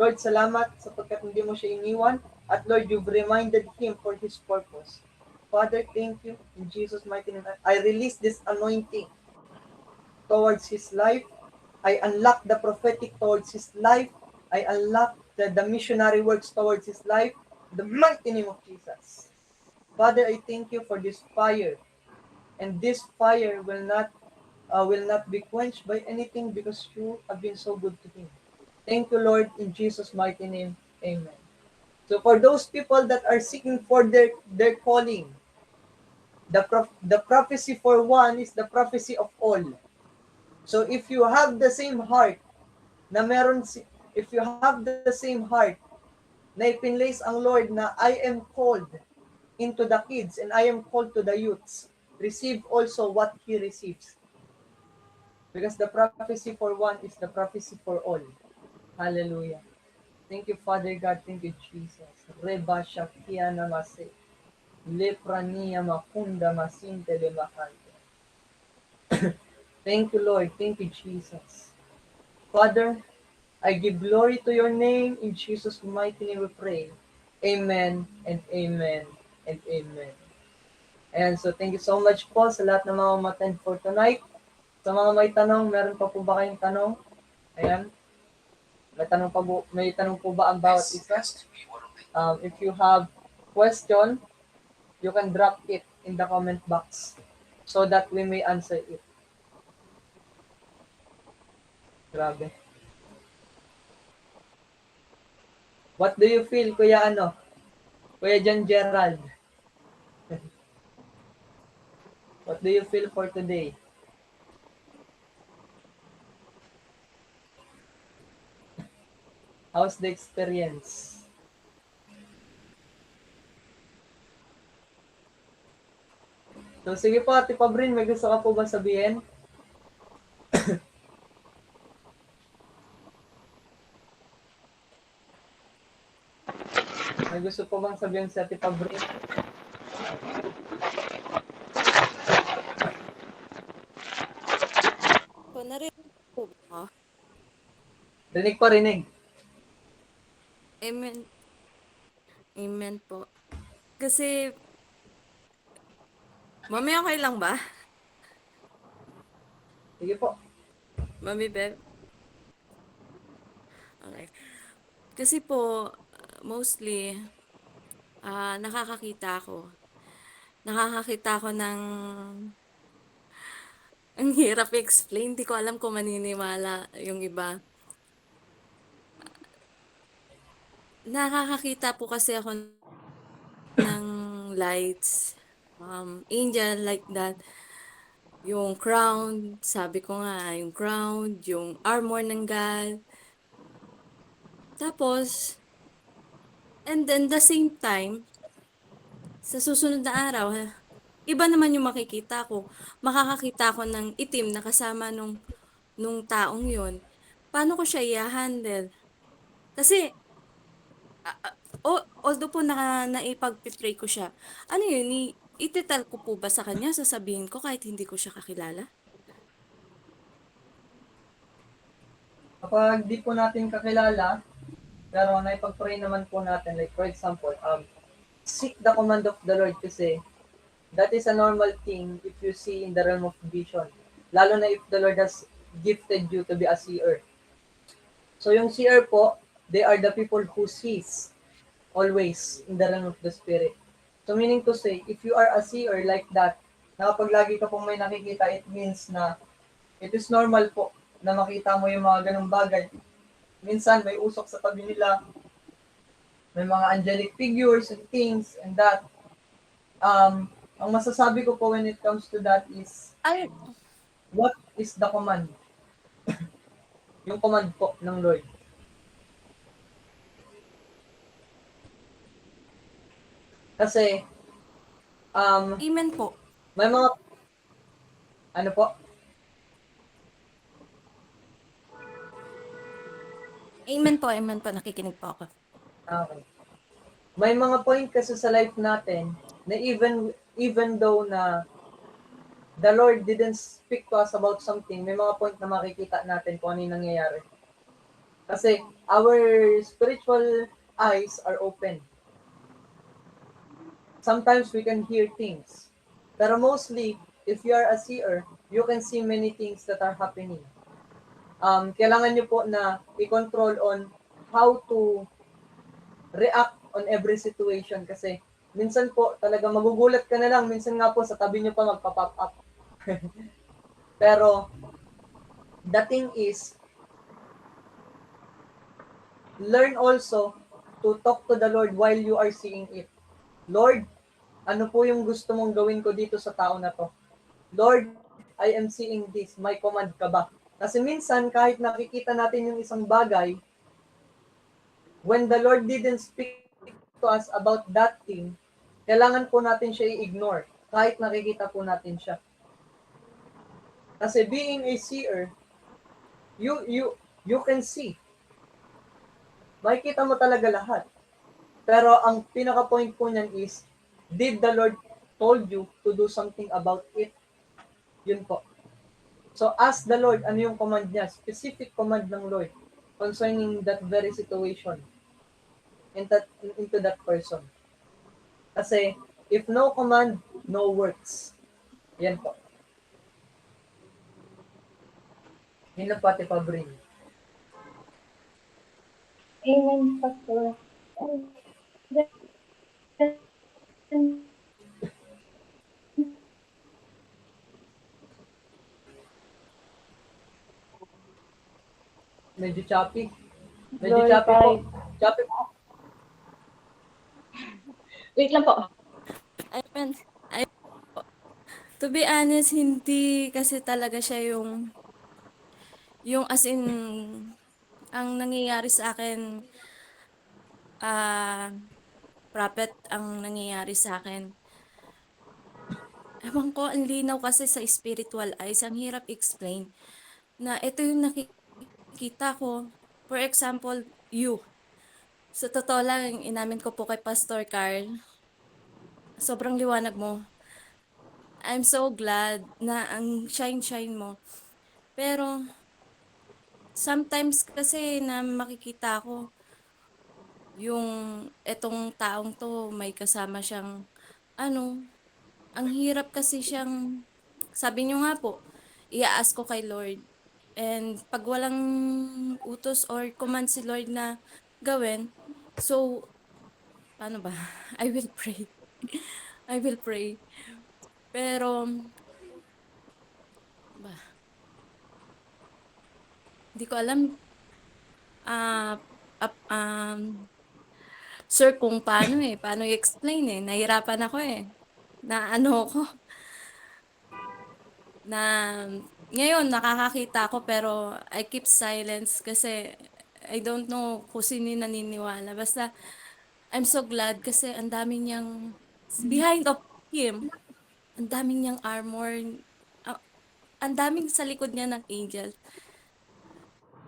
Lord, salamat sapagkat hindi mo siya iniwan. At Lord, you've reminded him for his purpose. Father, thank you. In Jesus' mighty name, I release this anointing towards his life. I unlock the prophetic towards his life. I unlock the missionary works towards his life. The mighty name of Jesus. Father, I thank you for this fire. And this fire will not be quenched by anything, because you have been so good to him. Thank you, Lord, in Jesus' mighty name. Amen. So for those people that are seeking for their calling, the prophecy for one is the prophecy of all. So if you have the same heart if you have the same heart na ipinlace ang Lord na I am called into the kids and I am called to the youths, receive also what he receives. Because the prophecy for one is the prophecy for all. Hallelujah. Thank you, Father God. Thank you, Jesus. Reba Shakia Namase. Leprania Makunda Masinte de Makante. Thank you, Lord. Thank you, Jesus. Father, I give glory to your name. In Jesus' mighty name we pray. Amen and amen and amen. And so thank you so much po sa lahat ng mga umattend for tonight. Sa mga may tanong, meron pa po ba kayong tanong? Ayan. May tanong po ba ang bawat isa? If you have question, you can drop it in the comment box so that we may answer it. Grabe. What do you feel, Kuya John Gerald? What do you feel for today? How's the experience? So, sige po, Ate Pabrin, may gusto ka po ba sabihin? May gusto po bang sabihin si Ate Pabrin? Po, narinig po ba? Rinig pa, rinig. Amen. Amen po. Kasi, mami, okay lang ba? Sige po. Mami, Beb? Okay. Kasi po, mostly, nakakakita ako. Nakakakita ako ng... Ang hirap i-explain. Di ko alam kung maniniwala yung iba. Nakakakita po kasi ako ng lights. Angel like that. Yung crown, sabi ko nga, yung crown, yung armor ng God. Tapos, and then the same time, sa susunod na araw, iba naman yung makikita ko. Makakakita ko ng itim na kasama nung taong yun. Paano ko siya i-handle? Kasi, although po naipag-portray ko siya, ano yun, ititel ko po ba sa kanya, sasabihin ko kahit hindi ko siya kakilala? Kapag di po natin kakilala, pero naipag-pray naman po natin, like for example, seek the command of the Lord kasi that is a normal thing if you see in the realm of vision. Lalo na if the Lord has gifted you to be a seer. So yung seer po, they are the people who sees always in the realm of the spirit. So meaning to say, if you are a seer like that, na kapag lagi ka pong may nakikita, it means na it is normal po na makita mo yung mga ganong bagay. Minsan may usok sa tabi nila, may mga angelic figures and things and that. Ang masasabi ko po when it comes to that is, Ay, what is the command? Yung command po ng Lord. Kasi, amen po. may mga, ano po? Amen po, nakikinig po ako. Okay. May mga point kasi sa life natin na even though na the Lord didn't speak to us about something, may mga point na makikita natin kung ano yung nangyayari. Kasi our spiritual eyes are open. Sometimes we can hear things. Pero mostly, if you are a seer, you can see many things that are happening. Kailangan nyo po na i-control on how to react on every situation kasi minsan po talaga magugulat ka na lang, minsan nga po sa tabi nyo pa magpa-pop up. Pero the thing is, learn also to talk to the Lord while you are seeing it. Lord, ano po yung gusto mong gawin ko dito sa tao na to? Lord, I am seeing this. May command ka ba? Kasi minsan, kahit nakikita natin yung isang bagay, when the Lord didn't speak to us about that thing, kailangan po natin siya i-ignore, kahit nakikita po natin siya. Kasi being a seer, you can see. Makikita mo talaga lahat. Pero ang pinaka-point po niyan is, did the Lord told you to do something about it? Yun po. So ask the Lord, ano yung command niya? Specific command ng Lord concerning that very situation into that person. Kasi if no command, no works. Yan po. Yun na pati Pabrin. Amen, Pastor. And then, Medyo choppy. Medyo choppy po. glorified. Choppy po. Wait lang po. I mean, I, to be honest, hindi kasi talaga siya yung as in, ang nangyayari sa akin, ah, prophet, ang nangyayari sa akin. Ewan ko, ang linaw kasi sa spiritual eyes, ang hirap explain na ito yung nakikita ko. For example, you. Sa totoo lang, inamin ko po kay Pastor Carl, sobrang liwanag mo. I'm so glad na ang shine-shine mo. Pero, sometimes kasi na makikita ko, yung etong taong to, may kasama siyang, ano, ang hirap kasi siyang, sabi niyo nga po, i-ask ko kay Lord. And pag walang utos or command si Lord na gawin, so, paano ba? I will pray. I will pray. Pero, ba, hindi ko alam, ah, sir, kung paano i-explain nahirapan ako na ano ko, na ngayon nakakakita ako pero I keep silence kasi I don't know kung sino yung naniniwala. Basta, I'm so glad kasi ang dami niyang, behind of him, ang dami niyang armor, ah, ang daming sa likod niya ng angel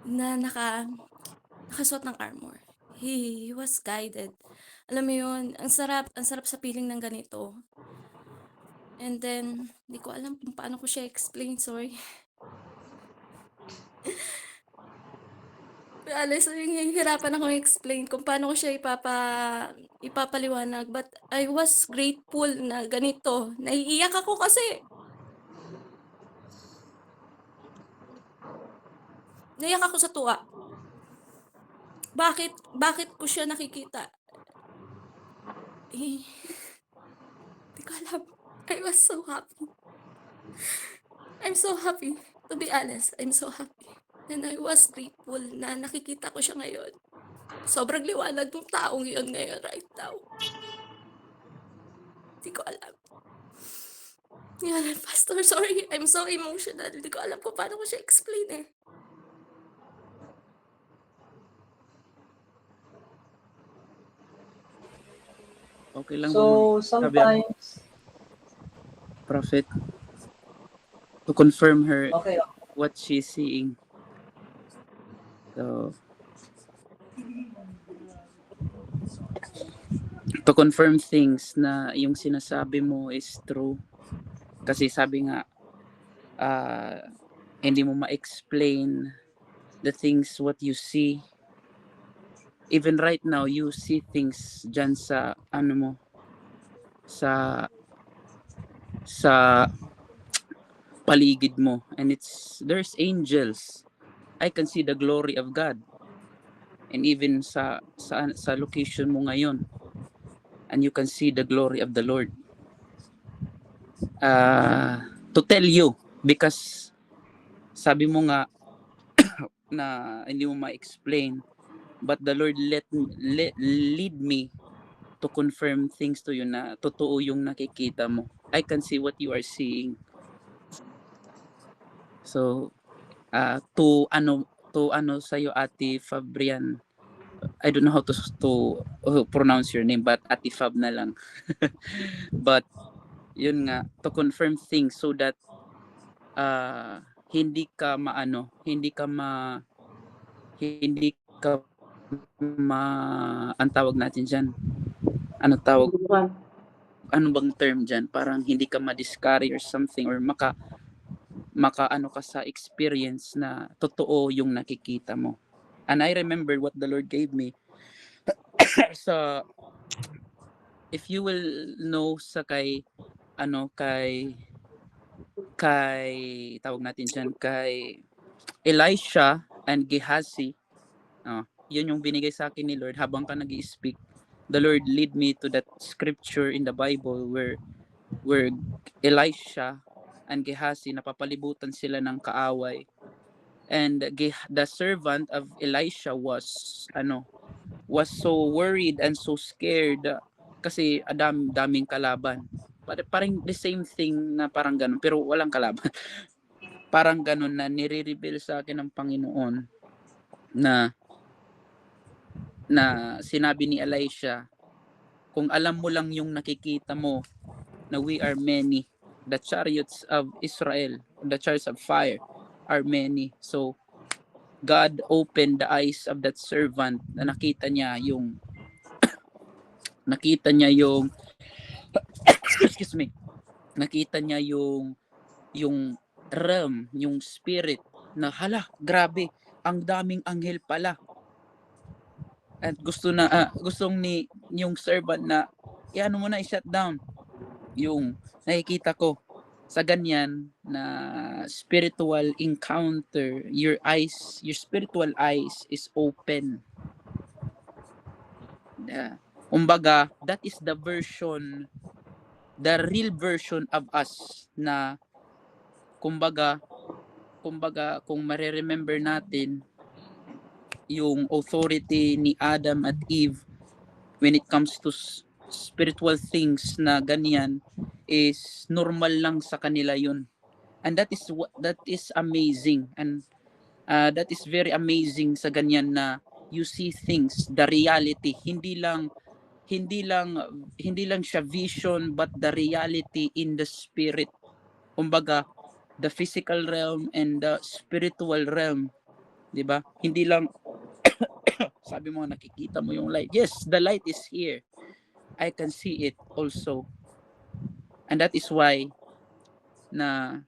na nakasuot ng armor. He was guided. Alam mo yun, ang sarap sa feeling ng ganito. And then, hindi ko alam kung paano ko siya explain, sorry. Alas, hihirapan akong explain kung paano ko siya ipapaliwanag. But I was grateful na ganito. Naiiyak ako kasi. Naiyak ako sa tuwa. Bakit ko siya nakikita? Hindi ko alam. I was so happy. I'm so happy. To be honest, I'm so happy. And I was grateful na nakikita ko siya ngayon. Sobrang liwanag ng taong yun ngayon right now. Hindi ko alam. Yan, Pastor, sorry. I'm so emotional. Hindi ko alam kung paano ko siya explain Okay lang So, sabi ako, sometimes, prophet, to confirm her okay, what she's seeing. So, to confirm things na yung sinasabi mo is true. Kasi sabi nga, hindi mo ma-explain the things what you see. Even right now, you see things dyan sa, ano mo, sa paligid mo. And there's angels. I can see the glory of God. And even sa location mo ngayon, and you can see the glory of the Lord. To tell you, because sabi mo nga na hindi mo ma-explain, but the Lord lead me to confirm things to you na totoo yung nakikita mo. I can see what you are seeing. So, to ano sa'yo, Ate Fabrian, I don't know how to pronounce your name, but Ate Fab na lang. But yun nga, to confirm things so that hindi ka ang tawag natin dyan, ano bang term dyan, parang hindi ka ma-discourage or something, or maka ano ka sa experience na totoo yung nakikita mo. And I remember what the Lord gave me. So, if you will know sa kay tawag natin dyan, kay Elisha and Gehazi, yun yung binigay sa akin ni Lord habang ka nag-i-speak. The Lord lead me to that scripture in the Bible where Elisha and Gehazi, napapalibutan sila ng kaaway. And the servant of Elisha was so worried and so scared kasi daming kalaban. Parang the same thing na parang ganun, pero walang kalaban. Parang ganun na nire-reveal sa akin ng Panginoon na sinabi ni Elisha, kung alam mo lang yung nakikita mo na we are many, the chariots of Israel, the chariots of fire are many. So God opened the eyes of that servant na nakita niya yung excuse me, nakita niya yung realm, yung spirit na hala, grabe, ang daming anghel pala. At gustong ni yung servant na iano mo na i-shut down yung nakikita ko. Sa ganyan na spiritual encounter, your spiritual eyes is open. Kumbaga, that is the real version of us na kumbaga kung mare-remember natin yung authority ni Adam at Eve when it comes to spiritual things na ganyan is normal lang sa kanila yun. And that is amazing, and that is very amazing sa ganyan na you see things, the reality, hindi lang siya vision, but the reality in the spirit. Kumbaga, the physical realm and the spiritual realm, 'di ba? Hindi lang sabi mo nakikita mo yung light. Yes, the light is here. I can see it also. And that is why na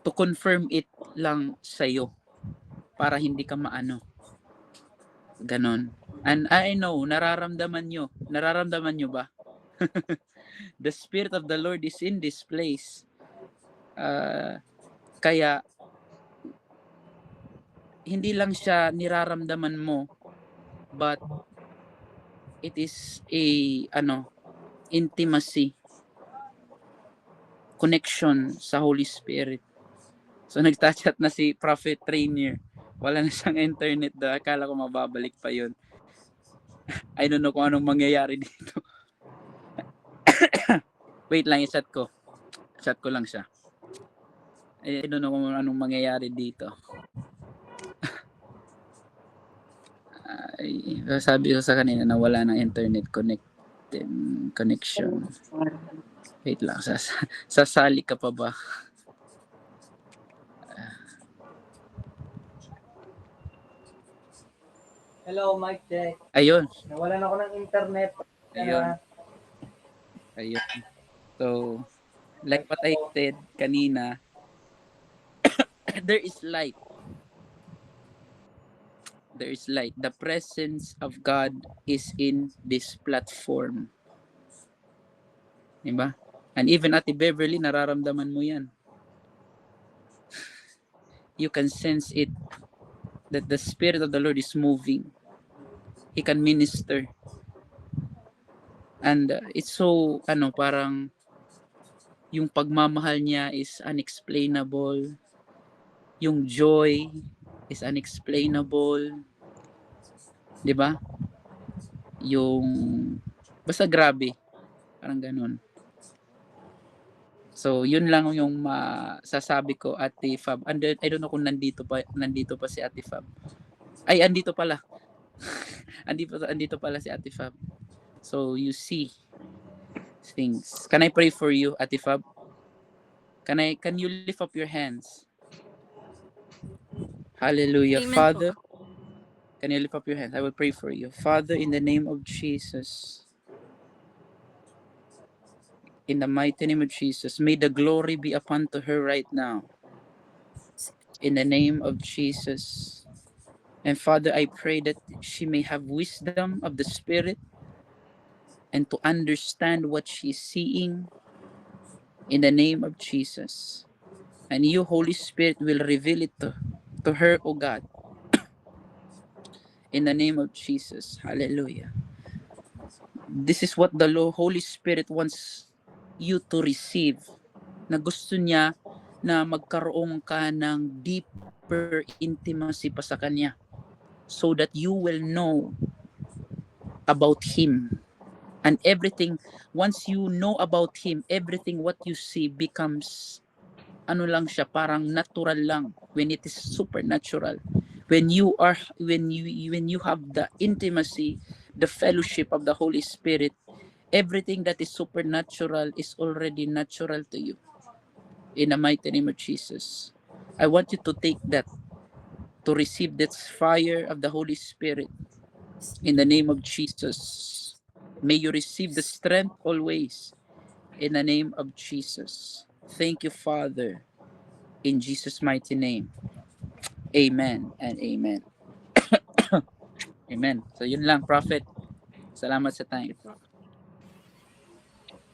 to confirm it lang sa'yo para hindi ka maano. Ganon. And I know, nararamdaman nyo ba? The Spirit of the Lord is in this place. Kaya hindi lang siya niraramdaman mo, but it is a intimacy, connection sa Holy Spirit. So nagta-chat na si Prophet Rainier. Wala na siyang internet daw. Akala ko mababalik pa yun. I don't know kung anong mangyayari dito. Wait lang, i-chat ko. Chat ko lang siya. I don't know kung anong mangyayari dito. Sabi ko sa kanina na wala ng internet connection. Wait lang, sasali ka pa ba? Hello, Mike Jack. Ayun. Nawalan ako ng internet. Ayun. So, like what I said kanina, there is light. There is light. The presence of God is in this platform. Diba? And even Ate Beverly, nararamdaman mo yan. You can sense it, that the Spirit of the Lord is moving. He can minister. And it's so, parang yung pagmamahal niya is unexplainable. Yung joy is unexplainable. Diba? Yung, basta grabe. Parang ganun. So, yun lang yung masasabi ko, Ate Fab. And I don't know kung nandito pa si Ate Fab. Ay, andito pala. andito pala si Ate Fab. So, you see things. Can I pray for you, Ate Fab? Can you lift up your hands? Hallelujah. Amen, Father, can you lift up your hands? I will pray for you. Father, in the name of Jesus, in the mighty name of Jesus, may the glory be upon to her right now. In the name of Jesus. And Father, I pray that she may have wisdom of the Spirit and to understand what she's seeing in the name of Jesus. And you, Holy Spirit, will reveal it to her, O God. In the name of Jesus. Hallelujah. This is what the Holy Spirit wants you to receive. Na gusto niya na magkaroon ka ng deeper intimacy pa sa Kanya. So that you will know about Him. And everything, once you know about Him, everything what you see becomes, ano lang siya, parang natural lang when it is supernatural. When you have the intimacy, the fellowship of the Holy Spirit, everything that is supernatural is already natural to you. In the mighty name of Jesus, I want you to take that, to receive that fire of the Holy Spirit in the name of Jesus. May you receive the strength always in the name of Jesus. Thank you, Father, in Jesus' mighty name. Amen and amen. Amen. So yun lang, Prophet. Salamat sa time.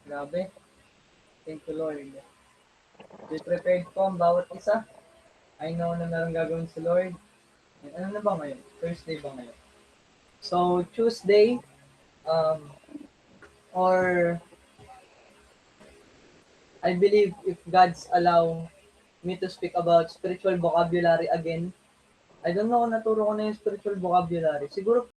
Grabe. Thank you, Lord. Be prepared po ang bawat isa. I know na meron gagawin si Lord. And ano na ba ngayon? Thursday ba ngayon? So, Tuesday, or I believe if God's allow me to speak about spiritual vocabulary again, I don't know kung naturo ko na yung spiritual vocabulary. Siguro